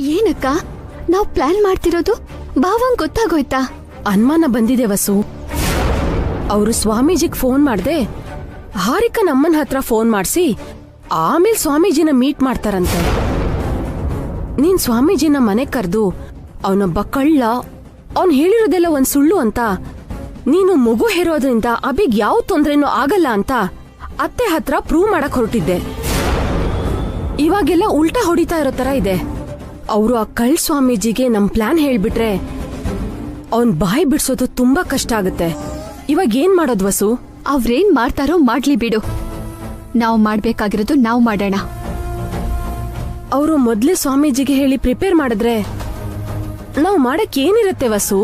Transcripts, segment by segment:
ಏನಕ್ಕ ನಾವ್ ಪ್ಲಾನ್ ಮಾಡ್ತಿರೋದು ಭಾವಂಗ್ ಗೊತ್ತಾಗೋಯ್ತಾ? ಅನುಮಾನ ಬಂದಿದೆ ವಸು. ಅವರು ಸ್ವಾಮೀಜಿಗ್ ಫೋನ್ ಮಾಡ್ದೆ ಹಾರಿಕಾ ನಮ್ಮನ್ ಹತ್ರ ಫೋನ್ ಮಾಡ್ಸಿ ಆಮೇಲೆ ಸ್ವಾಮೀಜಿನ ಮೀಟ್ ಮಾಡ್ತಾರಂತೆ. ನೀನ್ ಸ್ವಾಮೀಜಿನ ಮನೆ ಕರೆದು ಅವನೊಬ್ಬ ಕಳ್ಳ, ಅವನ್ ಹೇಳಿರೋದೆಲ್ಲ ಒಂದ್ ಸುಳ್ಳು ಅಂತ, ನೀನು ಮಗು ಹೇರೋದ್ರಿಂದ ಅಬಿಗ್ ಯಾವ ತೊಂದ್ರೆನೂ ಆಗಲ್ಲ ಅಂತ ಅತ್ತೆ ಹತ್ರ ಪ್ರೂವ್ ಮಾಡಕ್ ಹೊರಟಿದ್ದೆ. ಇವಾಗೆಲ್ಲ ಉಲ್ಟಾ ಹೊಡಿತಾ ಇರೋ ತರ ಇದೆ. ಅವರು ಆ ಕಳ್ ಸ್ವಾಮೀಜಿಗೆ ನಮ್ ಪ್ಲಾನ್ ಹೇಳ್ಬಿಟ್ರೆ ಅವನ್ ಬಾಯಿ ಬಿಡ್ಸೋದು ತುಂಬಾ ಕಷ್ಟ ಆಗುತ್ತೆ. ಇವಾಗ ಏನ್ ಮಾಡೋದ್ ವಸು? ಅವ್ರೇನ್ ಮಾಡ್ತಾರೋ ಮಾಡ್ಲಿ ಬಿಡು, ನಾವ್ ಮಾಡ್ಬೇಕಾಗಿರೋದು ನಾವ್ ಮಾಡೋಣ. ಅವರು ಮೊದ್ಲೇ ಸ್ವಾಮೀಜಿಗೆ ಹೇಳಿ ಪ್ರಿಪೇರ್ ಮಾಡಿದ್ರೆ ನಾವ್ ಮಾಡಕ್ ಏನಿರತ್ತೆ ವಸು?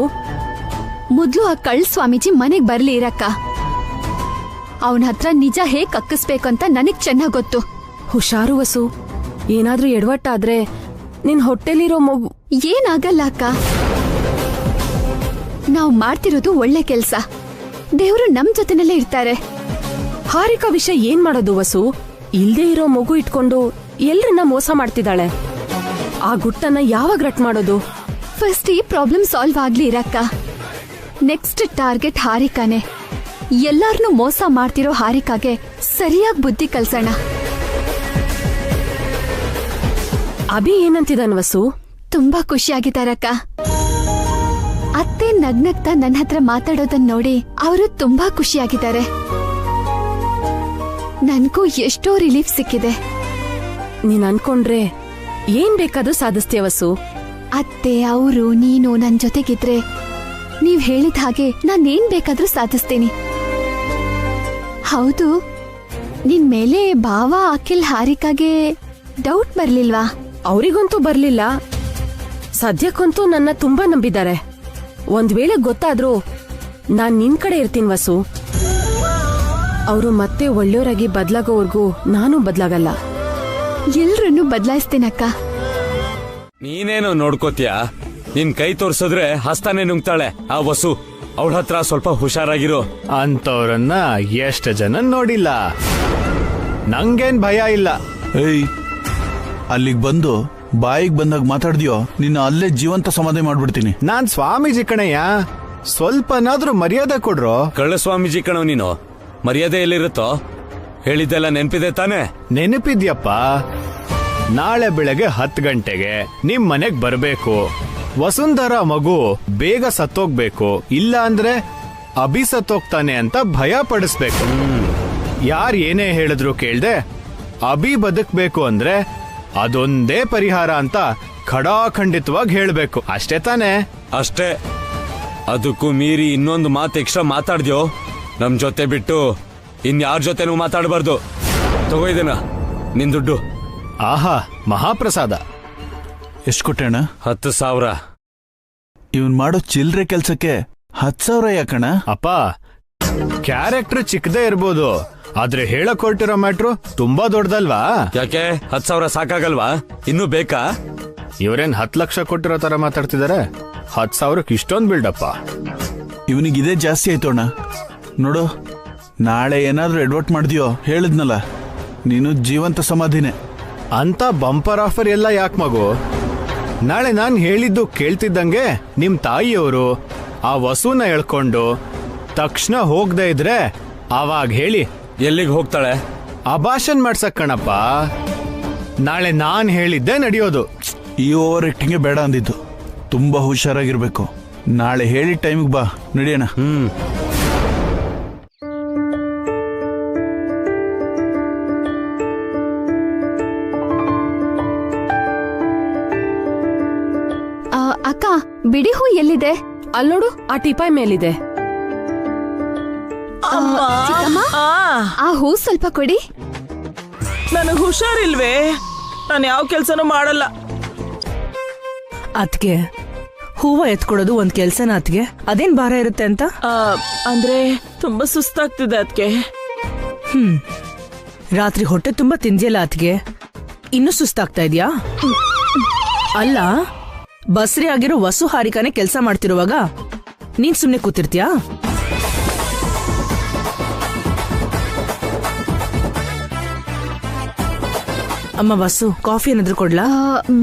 ಮೊದ್ಲು ಆ ಕಳ್ ಸ್ವಾಮೀಜಿ ಮನೆಗ್ ಬರ್ಲಿ ಇರಕ್ಕ. ಅವನ ಹತ್ರ ನಿಜ ಹೇಗ್ ಕಕ್ಕಿಸ್ಬೇಕು ಅಂತ ನನಗ್ ಚೆನ್ನಾಗ್ ಗೊತ್ತು. ಹುಷಾರು ವಸು, ಏನಾದ್ರೂ ಎಡವಟ್ಟಾದ್ರೆ ನಿನ್ ಹೊಟ್ಟೆಲಿರೋ ಮಗು. ಏನಾಗಲ್ಲ ಅಕ್ಕ, ನಾವ್ ಮಾಡ್ತಿರೋದು ಒಳ್ಳೆ ಕೆಲ್ಸ. ದೇವ್ರು ನಮ್ ಜೊತೆನಲ್ಲೇ ಇರ್ತಾರೆ. ಹಾರಿಕಾ ವಿಷಯ ಏನ್ ಮಾಡೋದು ವಸು? ಇಲ್ದೇ ಇರೋ ಮಗು ಇಟ್ಕೊಂಡು ಎಲ್ರನ್ನ ಮೋಸ ಮಾಡ್ತಿದ್ದಾಳೆ. ಆ ಗುಟ್ಟನ್ನ ಯಾವಾಗ ರಟ್ ಮಾಡೋದು? ಫಸ್ಟ್ ಈ ಪ್ರಾಬ್ಲಮ್ ಸಾಲ್ವ್ ಆಗ್ಲಿ ಇರಕ್ಕ. Next target ಹಾರಿಕಾನೆ. ಎಲ್ಲಾರ್ನೂ ಮೋಸ ಮಾಡ್ತಿರೋ ಹಾರಿಕಾಗೆ ಸರಿಯಾಗಿ ಬುದ್ಧಿ ಕಲ್ಸೋಣ. ಅಭಿ ಏನಂತಿದಾನ್ ವಸು? ತುಂಬಾ ಖುಷಿಯಾಗಿದ್ದಾರಕ್ಕ. ಅತ್ತೆ ನಗ್ನಗ್ತಾ ನನ್ನ ಹತ್ರ ಮಾತಾಡೋದನ್ನ ನೋಡಿ ಅವರು ತುಂಬಾ ಖುಷಿಯಾಗಿದ್ದಾರೆ. ನನ್ಗೂ ಎಷ್ಟೋ ರಿಲೀಫ್ ಸಿಕ್ಕಿದೆ. ನೀನ್ ಅನ್ಕೊಂಡ್ರೆ ಏನ್ ಬೇಕಾದ್ರೂ ಸಾಧಿಸ್ತೀಯ ವಸು. ಅತ್ತೆ, ಅವರು, ನೀನು ನನ್ ಜೊತೆಗಿದ್ರೆ ನೀವ್ ಹೇಳಿದ ಹಾಗೆ ನಾನೇನ್ ಬೇಕಾದ್ರೂ ಸಾಧಿಸ್ತೀನಿ. ಹೌದು, ನಿನ್ ಮೇಲೆ ಭಾವ ಅಖಿಲ್ ಹಾರಿಕಾಗೆ ಡೌಟ್ ಬರ್ಲಿಲ್ವಾ? ಅವರಿಗಂತೂ ಬರ್ಲಿಲ್ಲ. ಸದ್ಯಕ್ಕಂತೂ ನನ್ನ ತುಂಬಾ ನಂಬಿದ್ದಾರೆ. ಒಂದ್ ವೇಳೆ ಗೊತ್ತಾದ್ರೂ ನಾನ್ ನಿನ್ ಕಡೆ ಇರ್ತೀನಿ ವಸು. ಅವರು ಮತ್ತೆ ಒಳ್ಳೆಯವರಾಗಿ ಬದ್ಲಾಗೋವರ್ಗೂ ನಾನು ಬದ್ಲಾಗಲ್ಲ. ಎಲ್ರನ್ನೂ ಬದ್ಲಾಯಿಸ್ತೀನಕ್ಕ. ನೀನೇನು ನೋಡ್ಕೋತೀಯ? ನಿನ್ ಕೈ ತೋರ್ಸಿದ್ರೆ ಹಸ್ತಾನೆ ನುಂಗ್ತಾಳೆ ಆ ವಸು. ಅವಳ ಹತ್ರ ಸ್ವಲ್ಪ ಹುಷಾರಾಗಿರು. ಅಂತವ್ರನ್ನ ಎಷ್ಟು ಜನ ನೋಡಿಲ್ಲ. ನಂಗೇನ್ ಭಯ ಇಲ್ಲ. ಏಯ್, ಅಲ್ಲಿಗ್ ಬಂದು ಬಾಯಿಗೆ ಬಂದಾಗ ಮಾತಾಡ್ದ್ಯೋ ನಿನ್ನ ಅಲ್ಲೇ ಜೀವಂತ ಸಮಾಧಿ ಮಾಡ್ಬಿಡ್ತೀನಿ. ನಾನ್ ಸ್ವಾಮೀಜಿ ಕಣಯ್ಯ, ಸ್ವಲ್ಪನಾದ್ರೂ ಮರ್ಯಾದೆ ಕೊಡ್ರೋ. ಕಳ್ಳ ಸ್ವಾಮೀಜಿ ಕಣವ್ ನೀನು. ಮರ್ಯಾದೆ ಎಲ್ಲಿರುತ್ತೋ? ಹೇಳಿದ್ದೆಲ್ಲ ನೆನ್ಪಿದೆ ತಾನೆ? ನೆನಪಿದ್ಯಪ್ಪ. ನಾಳೆ ಬೆಳಗ್ಗೆ 10 ಗಂಟೆಗೆ ನಿಮ್ ಮನೆಗ್ ಬರ್ಬೇಕು. ವಸುಂಧರಾ ಮಗು ಬೇಗ ಸತ್ತೋಗ್ಬೇಕು, ಇಲ್ಲ ಅಂದ್ರೆ ಅಭಿ ಸತ್ತೋಗ್ತಾನೆ ಅಂತ ಭಯ ಪಡಿಸ್ಬೇಕು. ಯಾರ್ ಏನೇ ಹೇಳಿದ್ರು ಕೇಳ್ದೆ ಅಭಿ ಬದುಕ್ಬೇಕು ಅಂದ್ರೆ ಅದೊಂದೇ ಪರಿಹಾರ ಅಂತ ಖಡಾಖಂಡಿತವಾಗಿ ಹೇಳ್ಬೇಕು. ಅಷ್ಟೇ ತಾನೆ? ಅಷ್ಟೇ. ಅದಕ್ಕೂ ಮೀರಿ ಇನ್ನೊಂದು ಮಾತು ಎಕ್ಸ್ಟ್ರಾ ಮಾತಾಡ್ದ್ಯೋ ನಮ್ ಜೊತೆ ಬಿಟ್ಟು ಇನ್ಯಾರ ಜೊತೆನೂ ಮಾತಾಡಬಾರ್ದು. ತಗೋ ಇದನ್ನ, ನಿನ್ ದುಡ್ಡು. ಆಹಾ, ಮಹಾಪ್ರಸಾದ. ಎಷ್ಟು ಕೊಟ್ಟೆ ಅಣ್ಣ? 10,000. ಇವನ್ ಮಾಡೋ ಚಿಲ್ರೆ ಕೆಲ್ಸಕ್ಕೆ 10,000 ಯಾಕಣ್ಣ? ಅಪ್ಪ, ಕ್ಯಾರೆಕ್ಟರ್ ಚಿಕ್ಕದೇ ಇರ್ಬೋದು, ಆದ್ರೆ ಹೇಳಕ್ ಹೊರಟಿರೋ ಮ್ಯಾಟ್ರು ತುಂಬಾ ದೊಡ್ಡದಲ್ವಾ? ಯಾಕೆ 10,000 ಸಾಕಾಗಲ್ವಾ? ಇನ್ನೂ ಬೇಕಾ? ಇವ್ರೇನ್ 10 ಲಕ್ಷ ಕೊಟ್ಟಿರೋ ತರ ಮಾತಾಡ್ತಿದಾರೆ. 10,000ಕ್ಕೆ ಇಷ್ಟೊಂದ್ ಬಿಲ್ಡಪ್ಪ. ಇವನಿಗಿದೇ ಜಾಸ್ತಿ ಆಯ್ತು ಅಣ್ಣ. ನೋಡು, ನಾಳೆ ಏನಾದ್ರೂ ಎಡ್ವರ್ಟ್ ಮಾಡ್ದ್ಯೋ ಹೇಳಿದ್ನಲ್ಲ, ನೀನು ಜೀವಂತ ಸಮಾಧಿನೇ. ಅಂತ ಬಂಪರ್ ಆಫರ್ ಎಲ್ಲ ಯಾಕೆ ಮಗು? ನಾಳೆ ನಾನ್ ಹೇಳಿದ್ದು ಕೇಳ್ತಿದ್ದಂಗೆ ನಿಮ್ ತಾಯಿಯವರು ಆ ವಸುನ ಹೇಳ್ಕೊಂಡು ತಕ್ಷಣ ಹೋಗದೆ ಇದ್ರೆ ಆವಾಗ ಹೇಳಿ. ಎಲ್ಲಿಗೆ ಹೋಗ್ತಾಳೆ? ಅಭಾಷನ್ ಮಾಡ್ಸಕ್ ಕಣಪ್ಪ. ನಾಳೆ ನಾನ್ ಹೇಳಿದ್ದೆ ನಡೆಯೋದು. ಈ ಓವರ್ ಆಕ್ಟಿಂಗ್ ಬೇಡ ಅಂದಿದ್ದು. ತುಂಬಾ ಹುಷಾರಾಗಿರ್ಬೇಕು. ನಾಳೆ ಹೇಳಿ ಟೈಮಿಗೆ ಬಾ, ನಡೆಯೋಣ. ಅಕ್ಕ, ಬಿಡಿ ಹೂ ಎಲ್ಲಿದೆ? ಅಲ್ಲೋಡು, ಆ ಟಿಪಾಯ್ ಮೇಲಿದೆ. ಚಿಕ್ಕಮ್ಮ, ಆ ಹೂ ಸ್ವಲ್ಪ ಕೊಡಿ. ನನಗೆ ಹುಷಾರಿಲ್ವೇ? ನಾನು ಯಾವ ಕೆಲ್ಸನೂ ಮಾಡಲ್ಲ. ಅದ್ಗೆ ಹೂವ ಎತ್ಕೊಡೋದು ಒಂದ್ ಕೆಲ್ಸನ ಅದ್ಗೆ? ಅದೇನ್ ಭಾರ ಇರುತ್ತೆ ಅಂತ? ಅಂದ್ರೆ ತುಂಬಾ ಸುಸ್ತಾಗ್ತಿದೆ ಅದ್ಕೆ. ರಾತ್ರಿ ಹೊಟ್ಟೆ ತುಂಬಾ ತಿಂದಿಯಲ್ಲ ಅದ್ಗೆ, ಇನ್ನೂ ಸುಸ್ತಾಗ್ತಾ ಇದ್ಯಾ? ಅಲ್ಲ, ಬಸ್ರಿ ಆಗಿರೋ ವಸು ಹಾರಿಕಾನೆ ಕೆಲ್ಸ ಮಾಡ್ತಿರುವಾಗ ನೀನ್ ಸುಮ್ನೆ ಕೂತಿರ್ತೀಯಾ? ಅಮ್ಮ ವಸು, ಕಾಫಿ ಏನಾದ್ರು ಕೊಡ್ಲಾ?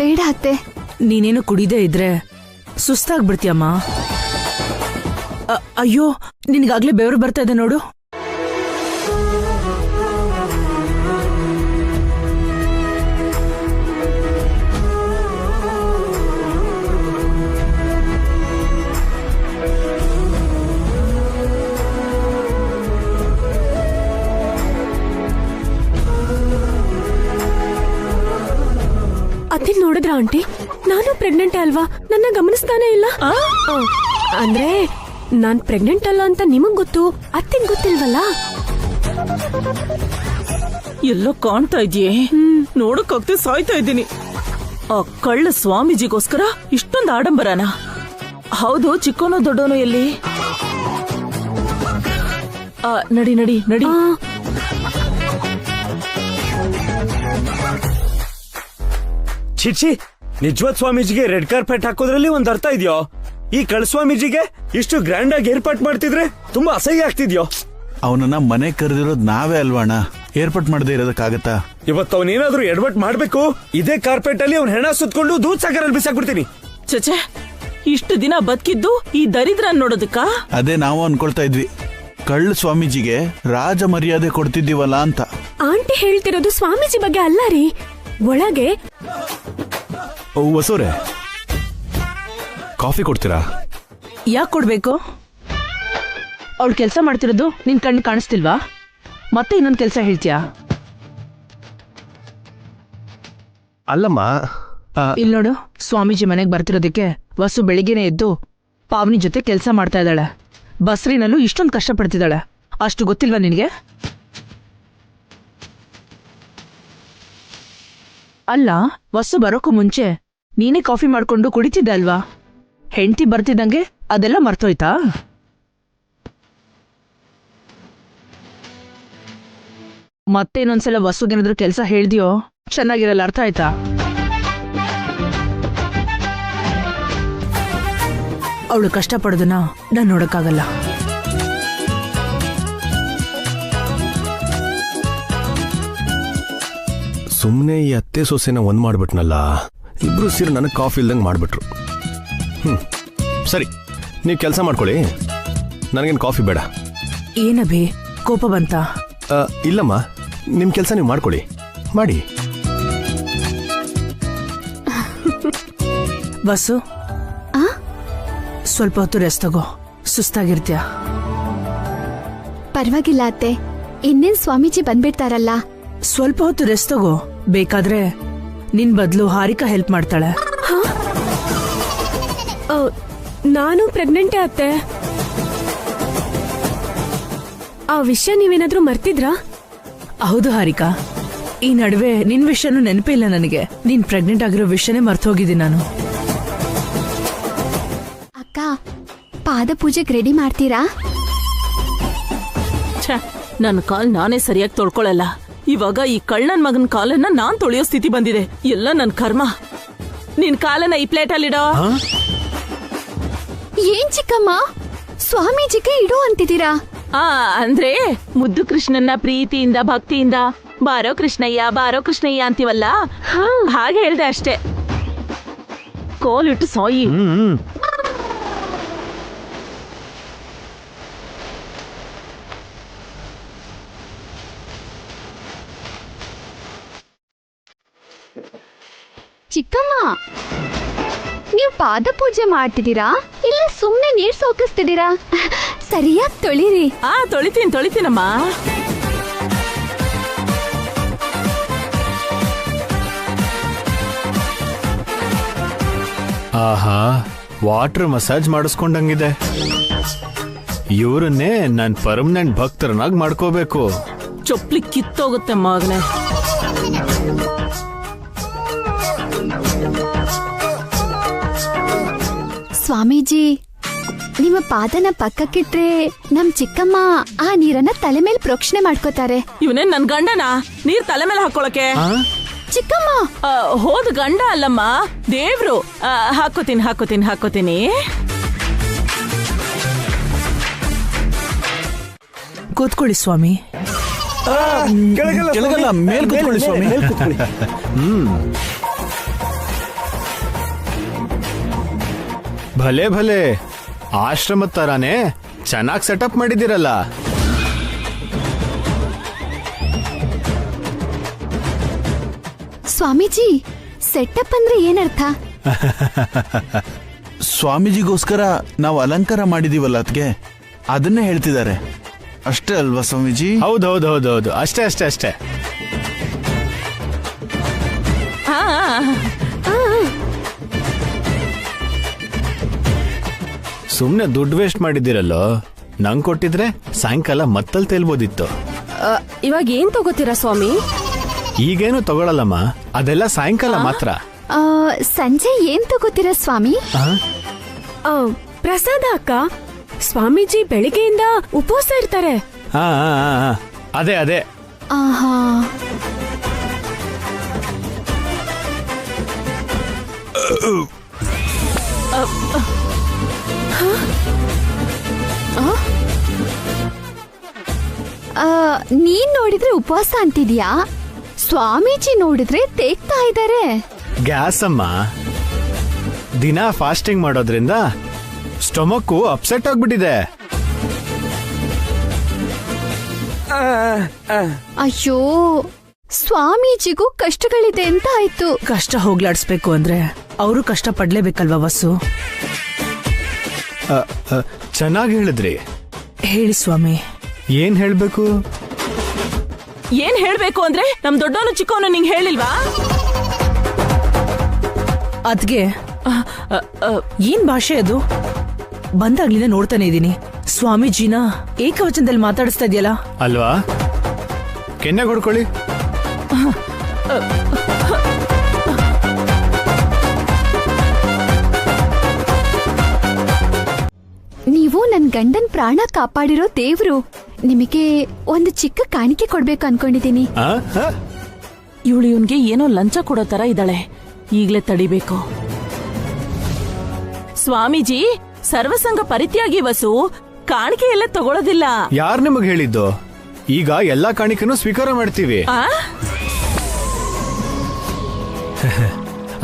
ಬೇಡ ಅತ್ತೆ. ನೀನೇನು ಕುಡಿದೇ ಇದ್ರೆ ಸುಸ್ತಾಗ್ಬಿಡ್ತೀಯಮ್ಮ. ಅಯ್ಯೋ, ನಿನ್ಗಾಗ್ಲೇ ಬೆವರು ಬರ್ತಾ ಇದೆ ನೋಡು. ಅದನ್ನ ನೋಡಿದ್ರ ಆಂಟಿ, ನಾನು ಪ್ರೆಗ್ನೆಂಟ್ ಅಲ್ವಾ, ನನ್ನ ಗಮನಿಸ್ತಾನೆ ಇಲ್ಲ. ಅಂದ್ರೆ ನಾನ್ ಪ್ರೆಗ್ನೆಂಟ್ ಅಲ್ಲ ಅಂತ ನಿಮಗ್ ಗೊತ್ತು, ಅತ್ತಿಗ್ ಗೊತ್ತಿಲ್ವಲ್ಲ. ಎಲ್ಲೋ ಕಾಣ್ತಾ ಇದೆಯೇ, ನೋಡಕ್ಕಾಗ್ತಿ ಸಾಯ್ತಾ ಇದ್ದೀನಿ. ಆ ಕಳ್ಳ ಸ್ವಾಮೀಜಿಗೋಸ್ಕರ ಇಷ್ಟೊಂದು ಆಡಂಬರನ? ಹೌದು, ಚಿಕ್ಕವನು ದೊಡ್ಡವನು ಎಲ್ಲಿ? ನಡಿ ನಡಿ ನಡಿ. ಚಿಚ್ಚಿ, ನಿಜವಾದ ಸ್ವಾಮೀಜಿಗೆ ರೆಡ್ ಕಾರ್ಪೆಟ್ ಹಾಕೋದ್ರಲ್ಲಿ ಒಂದ್ ಅರ್ಥ ಇದೆಯೋ? ಈ ಕಳ್ ಸ್ವಾಮೀಜಿಗೆ ಇಷ್ಟು ಗ್ರ್ಯಾಂಡ್ ಆಗಿ ಏರ್ಪಾಟ್ ಮಾಡ್ತಿದ್ರೆ ತುಂಬಾ ಅಸಹ್ಯ ಆಗ್ತಿದ್ಯೋ. ಅವನನ್ನ ಮನೆ ಕರೆದಿರೋದು ನಾವೇ ಅಲ್ವಾಣ, ಏರ್ಪಾಟ್ ಮಾಡದೇ ಇರೋದಕ್ಕಾಗತ್ತಾ? ಇವತ್ತು ಅವನೇನಾದ್ರೂ ಎಡ್ವರ್ಟ್ ಮಾಡ್ಬೇಕು, ಇದೇ ಕಾರ್ಪೆಟ್ ಅಲ್ಲಿ ಅವ್ನ ಹೆಣ ಸುತ್ಕೊಂಡು ದೂದ್ ಸಾಗರಲ್ಲಿ ಬಿಸಾಕ್ಬಿಡ್ತೀನಿ. ಚಚೆ, ಇಷ್ಟು ದಿನ ಬದುಕಿದ್ದು ಈ ದರಿದ್ರ ನೋಡೋದಕ್ಕ? ಅದೇ ನಾವು ಅನ್ಕೊಳ್ತಾ ಇದ್ವಿ, ಕಳ್ಳ ಸ್ವಾಮೀಜಿಗೆ ರಾಜ ಮರ್ಯಾದೆ ಕೊಡ್ತಿದ್ದೀವಲ್ಲ ಅಂತ. ಆಂಟಿ ಹೇಳ್ತಿರೋದು ಸ್ವಾಮೀಜಿ ಬಗ್ಗೆ ಅಲ್ಲ ರೀ. ಒಳಗೆ ವಸೂರೆ, ಕಾಫಿ ಕೊಡ್ತೀರಾ? ಯಾಕೆ ಕೊಡ್ಬೇಕು? ಅವಳು ಕೆಲಸ ಮಾಡ್ತಿರೋದು ನಿನ್ ಕಣ್ಣು ಕಾಣಿಸ್ತಿಲ್ವಾ? ಮತ್ತೆ ಇನ್ನೊಂದು ಕೆಲಸ ಹೇಳ್ತೀಯಾ? ಅಲ್ಲಮ್ಮ, ಇಲ್ಲಿ ನೋಡು, ಸ್ವಾಮೀಜಿ ಮನೆಗೆ ಬರ್ತಿರೋದಕ್ಕೆ ವಸು ಬೆಳಿಗ್ಗೆನೆ ಎದ್ದು ಪಾವನಿ ಜೊತೆ ಕೆಲಸ ಮಾಡ್ತಾ ಇದ್ದಾಳೆ. ಬಸ್ರಿನಲ್ಲೂ ಇಷ್ಟೊಂದು ಕಷ್ಟಪಡ್ತಿದ್ದಾಳೆ. ಅಷ್ಟು ಗೊತ್ತಿಲ್ವಾ ನಿನಗೆ? ಅಲ್ಲ, ವಸು ಬರೋಕ್ಕೂ ಮುಂಚೆ ನೀನೇ ಕಾಫಿ ಮಾಡ್ಕೊಂಡು ಕುಡಿತಿದ್ದೆ ಅಲ್ವಾ? ಹೆಂಡತಿ ಬರ್ತಿದ್ದಂಗೆ ಅದೆಲ್ಲ ಮರ್ತೋಯ್ತಾ? ಮತ್ತೆ ಇನ್ನೊಂದ್ಸಲ ವಸುಗೇನಾದ್ರೂ ಕೆಲಸ ಹೇಳ್ದಿಯೋ ಚೆನ್ನಾಗಿರಲ್ಲ, ಅರ್ಥ ಆಯ್ತಾ? ಅವಳು ಕಷ್ಟಪಡೋದನ್ನ ನಾನು ನೋಡಕ್ಕಾಗಲ್ಲ. ಸುಮ್ಮನೆ ಈ ಅತ್ತೆ ಸೊಸೆನ ಒಂದ್ ಮಾಡ್ಬಿಟ್ನಲ್ಲ, ಇಬ್ರು ಸೇರಿ ನನಗೆ ಕಾಫಿ ಇಲ್ದಂಗೆ ಮಾಡ್ಬಿಟ್ರು. ಸರಿ, ನೀವು ಕೆಲಸ ಮಾಡ್ಕೊಳ್ಳಿ, ನನಗೇನು ಕಾಫಿ ಬೇಡ. ಏನಭಿ, ಕೋಪ ಬಂತ? ಇಲ್ಲಮ್ಮ, ನಿಮ್ಮ ಕೆಲಸ ನೀವು ಮಾಡ್ಕೊಳ್ಳಿ, ಮಾಡಿ. ಬಸ್ಸು, ಸ್ವಲ್ಪ ಹೊತ್ತು ರೆಸ್ಟ್ ತಗೋ, ಸುಸ್ತಾಗಿರ್ತೀಯ. ಪರವಾಗಿಲ್ಲ ಅತ್ತೆ, ಇನ್ನೇನ್ ಸ್ವಾಮೀಜಿ ಬಂದ್ಬಿಡ್ತಾರಲ್ಲ. ಸ್ವಲ್ಪ ಹೊತ್ತು ರೆಸ್ಟ್ ತಗೋ, ಬೇಕಾದ್ರೆ ನಿನ್ ಬದಲು ಹಾರಿಕಾ ಹೆಲ್ಪ್ ಮಾಡ್ತಾಳೆ. ನಾನು ಪ್ರೆಗ್ನೆಂಟೇ ಅತ್ತೆ. ಆ ವಿಷಯ ನೀವೇನಾದ್ರೂ ಮರ್ತಿದ್ರಾ? ಹೌದು ಹಾರಿಕಾ, ಈ ನಡುವೆ ನಿನ್ ವಿಷಯನೂ ನೆನಪೇ ಇಲ್ಲ ನನಗೆ. ನೀನ್ ಪ್ರೆಗ್ನೆಂಟ್ ಆಗಿರೋ ವಿಷಯನೇ ಮರ್ತೋಗಿದ್ದೀನಿ ನಾನು. ಅಕ್ಕ, ಪಾದ ಪೂಜೆಗೆ ರೆಡಿ ಮಾಡ್ತೀರಾ? ನನ್ನ ಕಾಲ್ ನಾನೇ ಸರಿಯಾಗಿ ತೊಳ್ಕೊಳಲ್ಲ. ಇವಾಗ ಈ ಕಳ್ಳನ್ ಮಗನ್ ಕಾಲನ್ನ ನಾನ್ ತೊಳೆಯೋ ಸ್ಥಿತಿ ಬಂದಿದೆ. ಎಲ್ಲ ನನ್ ಕರ್ಮ. ನಿನ್ ಕಾಲನ್ನ ಈ ಪ್ಲೇಟಲ್ಲಿಡೋ. ಏನ್ ಚಿಕ್ಕಮ್ಮ, ಸ್ವಾಮೀಜಿಗೆ ಇಡು ಅಂತಿದ್ದೀರಾ? ಅಂದ್ರೆ ಮುದ್ದು ಕೃಷ್ಣನ್ನ ಪ್ರೀತಿಯಿಂದ ಭಕ್ತಿಯಿಂದ ಬಾರೋ ಕೃಷ್ಣಯ್ಯ ಬಾರೋ ಕೃಷ್ಣಯ್ಯ ಅಂತೀವಲ್ಲ, ಹಾಗೆ ಹೇಳ್ದೆ ಅಷ್ಟೇ. ಕೋಲಿಟ್ಟು ಸಾಯಿ. ಚಿಕ್ಕಮ್ಮ, ನೀವು ಪಾದ ಪೂಜೆ ಮಾಡ್ತಿದ್ದೀರಾ ಇಲ್ಲ ಸುಮ್ನೆ ನೀರ್ ಸೋಕಿಸ್ತಿದ್ದೀರಾ? ಸರಿಯಾಗಿ ತೊಳಿರಿ. ತೊಳಿತೀನಮ್ಮ. ಆಹಾ, ವಾಟರ್ ಮಸಾಜ್ ಮಾಡಿಸ್ಕೊಂಡಂಗಿದೆ. ಇವ್ರನ್ನೇ ನನ್ ಪರ್ಮನೆಂಟ್ ಭಕ್ತರನ್ನಾಗಿ ಮಾಡ್ಕೋಬೇಕು. ಚೊಪ್ಲಿ ಕಿತ್ತೋಗುತ್ತೆ ಮಗನೆ. ಸ್ವಾಮೀಜಿ, ನಿಮ್ಮ ಪಾದನ ಪಕ್ಕಕ್ಕಿಟ್ರೆ ನಮ್ ಚಿಕ್ಕಮ್ಮ ಆ ನೀರನ್ನ ತಲೆ ಮೇಲೆ ಪ್ರೋಕ್ಷಣೆ ಮಾಡ್ಕೋತಾರೆ. ಇವನೇ ನನ್ ಗಂಡನ ನೀರ್ ತಲೆ ಮೇಲೆ ಹಾಕೊಳಕ್ಕೆ? ಚಿಕ್ಕಮ್ಮ, ಹೋದ ಗಂಡ ಅಲ್ಲಮ್ಮ, ದೇವ್ರು. ಹಾಕೋತೀನಿ. ಕೂತ್ಕೊಳ್ಳಿ ಸ್ವಾಮಿ. ಕೆಳಗಲ್ಲ, ಮೇಲ್ ಕೂತ್ಕೊಳ್ಳಿ ಸ್ವಾಮಿ. ಭಲೆ ಭಲೆ ಆಶ್ರಮದ ತರಾನೇ ಚೆನ್ನಾಗಿ ಸೆಟಪ್ ಮಾಡಿದಿರಲ್ಲ. ಸ್ವಾಮೀಜಿ, ಸೆಟಪ್ ಅಂದ್ರೆ ಏನರ್ಥ? ಸ್ವಾಮೀಜಿಗೋಸ್ಕರ ನಾವು ಅಲಂಕಾರ ಮಾಡಿದೀವಲ್ಲ ಅದಕ್ಕೆ ಅದನ್ನೇ ಹೇಳ್ತಿದ್ದಾರೆ ಅಷ್ಟೇ ಅಲ್ವಾ ಸ್ವಾಮೀಜಿ? ಹೌದೌದೌದೌದು, ಅಷ್ಟೇ ಅಷ್ಟೇ ಅಷ್ಟೇ. ಸುಮ್ನೆ ದುಡ್ಡು ವೇಸ್ಟ್ ಮಾಡಿದ್ದೀರಲ್ಲೋ. ನಂಗ್ ಕೊಟ್ಟಿದ್ರೆ ಸಾಯಂಕಾಲ ಮತ್ತಲ್ ತೇಲ್ಬೋದಿತ್ತು. ಇವಾಗ ಏನ್ ತಗೋತೀರಾ ಸ್ವಾಮಿ? ಈಗೇನು ತಗೊಳಲ್ಲಮ್ಮ, ಅದೆಲ್ಲ ಸಾಯಂಕಾಲ ಮಾತ್ರ. ಸಂಜೆ ಏನ್ ತಗೋತೀರಾ ಸ್ವಾಮಿ? ಪ್ರಸಾದ ಅಕ್ಕ. ಸ್ವಾಮೀಜಿ ಬೆಳಿಗ್ಗೆಯಿಂದ ಉಪವಾಸ ಇರ್ತಾರೆ. ಹಾ ಅದೇ ಅದೇ. ಆಹಾ, ನೀನ್ ನೋಡಿದ್ರೆ ಉಪವಾಸ ಅಂತಿದ್ಯಾ, ಸ್ವಾಮೀಜಿ ನೋಡಿದ್ರೆ ತೇಗ್ತಾ ಇದ್ದಾರೆ. ಗ್ಯಾಸ್ ಅಮ್ಮ, ದಿನ ಫಾಸ್ಟಿಂಗ್ ಮಾಡೋದ್ರಿಂದ ಸ್ಟೊಮಕ್ಕು ಅಪ್ಸೆಟ್ ಆಗ್ಬಿಟ್ಟಿದೆ. ಅಯ್ಯೋ, ಸ್ವಾಮೀಜಿಗೂ ಕಷ್ಟಗಳಿದೆ ಅಂತ ಆಯ್ತು. ಕಷ್ಟ ಹೋಗ್ಲಾಡ್ಸ್ಬೇಕು ಅಂದ್ರೆ ಅವರು ಕಷ್ಟ ಪಡ್ಲೇಬೇಕಲ್ವಾ ವಸು? ಚೆನ್ನಾಗಿ ಹೇಳಿದ್ರಿ. ಹೇಳಿ ಸ್ವಾಮಿ. ಏನ್ ಹೇಳ್ಬೇಕು? ಏನ್ ಹೇಳ್ಬೇಕು ಅಂದ್ರೆ ನಮ್ ದೊಡ್ಡವನು ಚಿಕ್ಕವನು ನಿಂಗೆ ಹೇಳಿಲ್ವಾ? ಅದ್ಗೆ ಏನ್ ಭಾಷೆ ಅದು? ಬಂದಾಗ್ಲಿಂದ ನೋಡ್ತಾನೆ ಇದೀನಿ. ಸ್ವಾಮೀಜಿನ ಏಕವಚನದಲ್ಲಿ ಮಾತಾಡಿಸ್ತಾ ಇದೆಯಲ್ಲ ಅಲ್ವಾ? ಕೆನ್ನೆ ಹೊಡ್ಕೊಳ್ಳಿ. ನೀವು ನನ್ ಗಂಡನ್ ಪ್ರಾಣ ಕಾಪಾಡಿರೋ ದೇವ್ರು. ನಿಮಗೆ ಒಂದು ಚಿಕ್ಕ ಕಾಣಿಕೆ ಕೊಡ್ಬೇಕು ಅನ್ಕೊಂಡಿದೀನಿ. ಇವಳು ಇವನ್ಗೆ ಏನೋ ಲಂಚ ಕೊಡೋ ತರ ಇದ್ದಾಳೆ. ಈಗ್ಲೇ ತಡಿಬೇಕು. ಸ್ವಾಮೀಜಿ ಸರ್ವಸಂಗ ಪರಿತ್ಯಾಗಿ ವಸು, ಕಾಣಿಕೆ ಎಲ್ಲ ತಗೊಳ್ಳೋದಿಲ್ಲ. ಯಾರ್ ನಿಮಗ್ ಹೇಳಿದ್ದು? ಈಗ ಎಲ್ಲಾ ಕಾಣಿಕೆನೂ ಸ್ವೀಕಾರ ಮಾಡ್ತೀವಿ.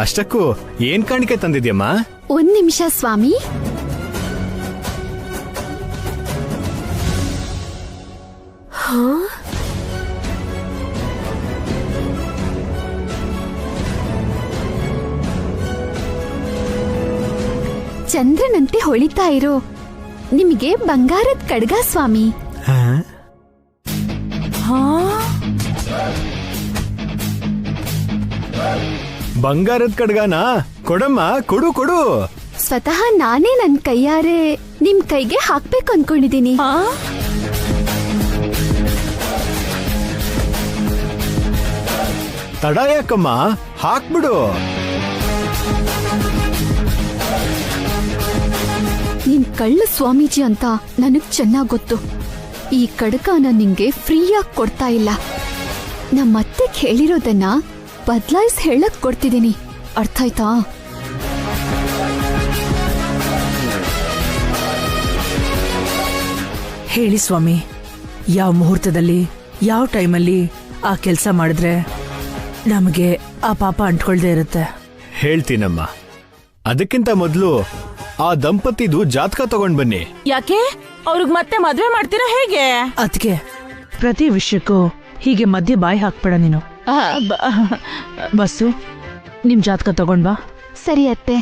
ಅಷ್ಟಕ್ಕೂ ಏನ್ ಕಾಣಿಕೆ ತಂದಿದ್ಯಮ್ಮ? ಒಂದ್ ನಿಮಿಷ ಸ್ವಾಮಿ. ಚಂದ್ರನಂತೆ ಹೊಳಿತಾ ಇರೋ ನಿಮಗೆ ಬಂಗಾರದ ಕಡ್ಗ ಸ್ವಾಮಿ. ಬಂಗಾರದ ಕಡ್ಗಾನ ಕೊಡಮ್ಮ, ಕೊಡು ಕೊಡು. ಸ್ವತಃ ನಾನೇ ನನ್ ಕೈಯಾರೆ ನಿಮ್ ಕೈಗೆ ಹಾಕ್ಬೇಕು ಅನ್ಕೊಂಡಿದೀನಿ. ತಡ ಯಾಕಮ್ಮ, ಹಾಕ್ಬಿಡು. ನಿನ್ ಕಳ್ಳ ಸ್ವಾಮೀಜಿ ಅಂತ ನನಗ್ ಚೆನ್ನಾಗ್ ಗೊತ್ತು. ಈ ಕಡಕನ ನಿಂಗೆ ಫ್ರೀಯಾಗಿ ಕೊಡ್ತಾ ಇಲ್ಲ. ನಮ್ಮತ್ತೆ ಹೇಳಿರೋದನ್ನ ಬದ್ಲಾಯಿಸಿ ಹೇಳಕ್ ಕೊಡ್ತಿದ್ದೀನಿ. ಅರ್ಥ ಆಯ್ತಾ? ಹೇಳಿ ಸ್ವಾಮಿ, ಯಾವ ಮುಹೂರ್ತದಲ್ಲಿ ಯಾವ ಟೈಮಲ್ಲಿ ಆ ಕೆಲಸ ಮಾಡಿದ್ರೆ ನಮಗೆ ಆ ಪಾಪ ಅಂಟ್ಕೊಳ್ದೇ ಇರುತ್ತೆ? ಹೇಳ್ತೀನಮ್ಮ. ಅದಕ್ಕಿಂತ ಮೊದಲು ಆ ದಂಪತಿದು ಜಾತಕ ತಗೊಂಡ್ ಬನ್ನಿ. ಯಾಕೆ? ಅವ್ರಿಗೆ ಮತ್ತೆ ಮದ್ವೆ ಮಾಡ್ತೀರಾ ಹೇಗೆ? ಅದಕ್ಕೆ ಪ್ರತಿ ವಿಷಯಕ್ಕೂ ಹೀಗೆ ಮಧ್ಯೆ ಬಾಯಿ ಹಾಕ್ಬೇಡ ನೀನು. ಬಸ್ಸು, ನಿಮ್ ಜಾತಕ ತಗೊಂಡ್ ಬಾ. ಸರಿ ಅತ್ತೆ.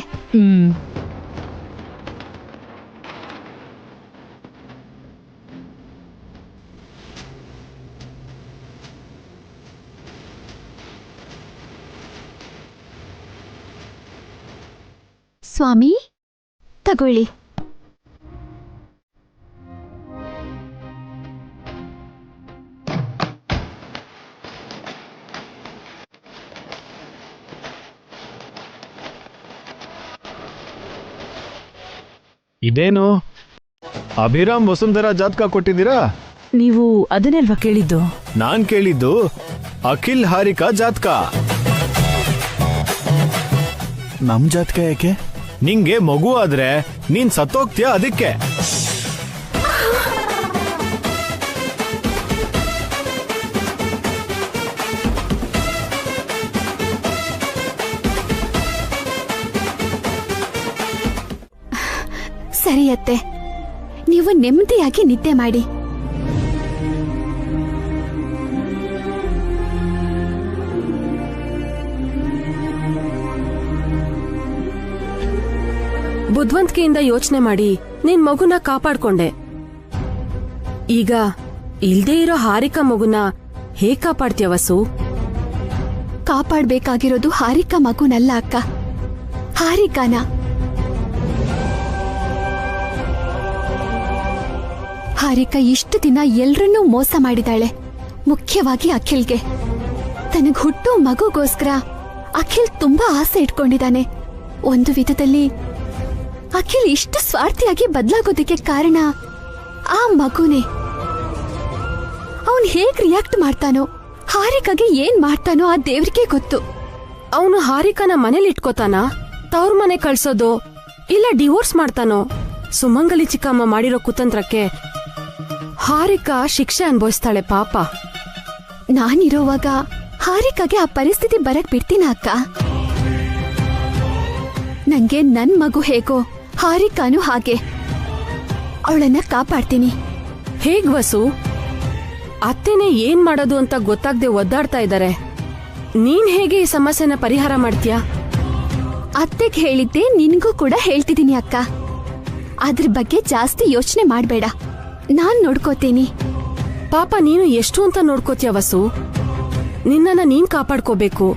ಸ್ವಾಮಿ ತಗೊಳ್ಳಿ. ಇದೇನು ಅಭಿರಾಮ್ ವಸುಂಧರಾ ಜಾತಕ ಕೊಟ್ಟಿದ್ದೀರಾ? ನೀವು ಅದನ್ನೇ ಅಲ್ವಾ ಕೇಳಿದ್ದು? ನಾನ್ ಕೇಳಿದ್ದು ಅಖಿಲ್ ಹಾರಿಕಾ ಜಾತಕ. ನಮ್ ಜಾತಕ ಯಾಕೆ? ನಿಂಗೆ ಮಗು ಆದ್ರೆ ನೀನ್ ಸತ್ತೋಗ್ತೀಯ, ಅದಕ್ಕೆ. ಸರಿ ಅತ್ತೆ, ನೀವು ನೆಮ್ಮದಿಯಾಗಿ ನಿದ್ದೆ ಮಾಡಿ. ಬುದ್ಧಿವಂತಿಕೆಯಿಂದ ಯೋಚನೆ ಮಾಡಿ ನಿನ್ ಮಗುನ ಕಾಪಾಡ್ಕೊಂಡೆ. ಈಗ ಇಲ್ದೇ ಇರೋ ಹಾರಿಕಾ ಮಗುನ ಹೇಗ್ ಕಾಪಾಡ್ತೀಯ ವಸು? ಕಾಪಾಡ್ಬೇಕಾಗಿರೋದು ಹಾರಿಕಾ ಮಗುನಲ್ಲ ಅಕ್ಕ, ಹಾರಿಕಾನ. ಹಾರಿಕಾ ಇಷ್ಟು ದಿನ ಎಲ್ರನ್ನೂ ಮೋಸ ಮಾಡಿದಾಳೆ, ಮುಖ್ಯವಾಗಿ ಅಖಿಲ್ಗೆ. ತನಗ್ ಹುಟ್ಟೋ ಮಗುಗೋಸ್ಕರ ಅಖಿಲ್ ತುಂಬಾ ಆಸೆ ಇಟ್ಕೊಂಡಿದ್ದಾನೆ. ಒಂದು ವಿಧದಲ್ಲಿ ಅಖಿಲ್ ಇಷ್ಟು ಸ್ವಾರ್ಥಿಯಾಗಿ ಬದಲಾಗೋದಕ್ಕೆ ಕಾರಣ ಆ ಮಗುನೇ. ಅವನ್ ಹೇಗ್ ರಿಯಾಕ್ಟ್ ಮಾಡ್ತಾನೋ, ಹಾರಿಕಾಗೆ ಏನ್ ಮಾಡ್ತಾನೋ ಆ ದೇವ್ರಿಗೆ ಗೊತ್ತು. ಅವನು ಹಾರಿಕಾನ ಮನೇಲಿ ಇಟ್ಕೋತಾನ, ತವ್ರ ಮನೆ ಕಳ್ಸೋದು ಇಲ್ಲ ಡಿವೋರ್ಸ್ ಮಾಡ್ತಾನೋ? ಸುಮಂಗಲಿ ಚಿಕ್ಕಮ್ಮ ಮಾಡಿರೋ ಕುತಂತ್ರಕ್ಕೆ ಹಾರಿಕಾ ಶಿಕ್ಷೆ ಅನುಭವಿಸ್ತಾಳೆ ಪಾಪ. ನಾನಿರೋವಾಗ ಹಾರಿಕಾಗೆ ಆ ಪರಿಸ್ಥಿತಿ ಬರಕ್ ಬಿಡ್ತೀನ ಅಕ್ಕ? ನಂಗೆ ನನ್ ಮಗು ಹೇಗೋ ಹಾರಿಕಾನು ಹಾಗೆ. ಅವಳನ್ನ ಕಾಪಾಡ್ತೀನಿ. ಹೇಗ್ ವಸು? ಅತ್ತೆನೇ ಏನ್ ಮಾಡೋದು ಅಂತ ಗೊತ್ತಾಗ್ದೆ ಒದ್ದಾಡ್ತಾ ಇದ್ದಾರೆ. ನೀನ್ ಹೇಗೆ ಈ ಸಮಸ್ಯೆನ ಪರಿಹಾರ ಮಾಡ್ತೀಯಾ? ಅತ್ತೆಗ್ ಹೇಳಿದ್ದೆ ನಿನ್ಗೂ ಕೂಡ ಹೇಳ್ತಿದ್ದೀನಿ ಅಕ್ಕ. ಅದ್ರ ಬಗ್ಗೆ ಜಾಸ್ತಿ ಯೋಚನೆ ಮಾಡ್ಬೇಡ, ನಾನ್ ನೋಡ್ಕೋತೀನಿ. ಪಾಪ ನೀನು ಎಷ್ಟು ಅಂತ ನೋಡ್ಕೋತೀಯ ವಸು? ನಿನ್ನನ್ನ ನೀನ್ ಕಾಪಾಡ್ಕೋಬೇಕು,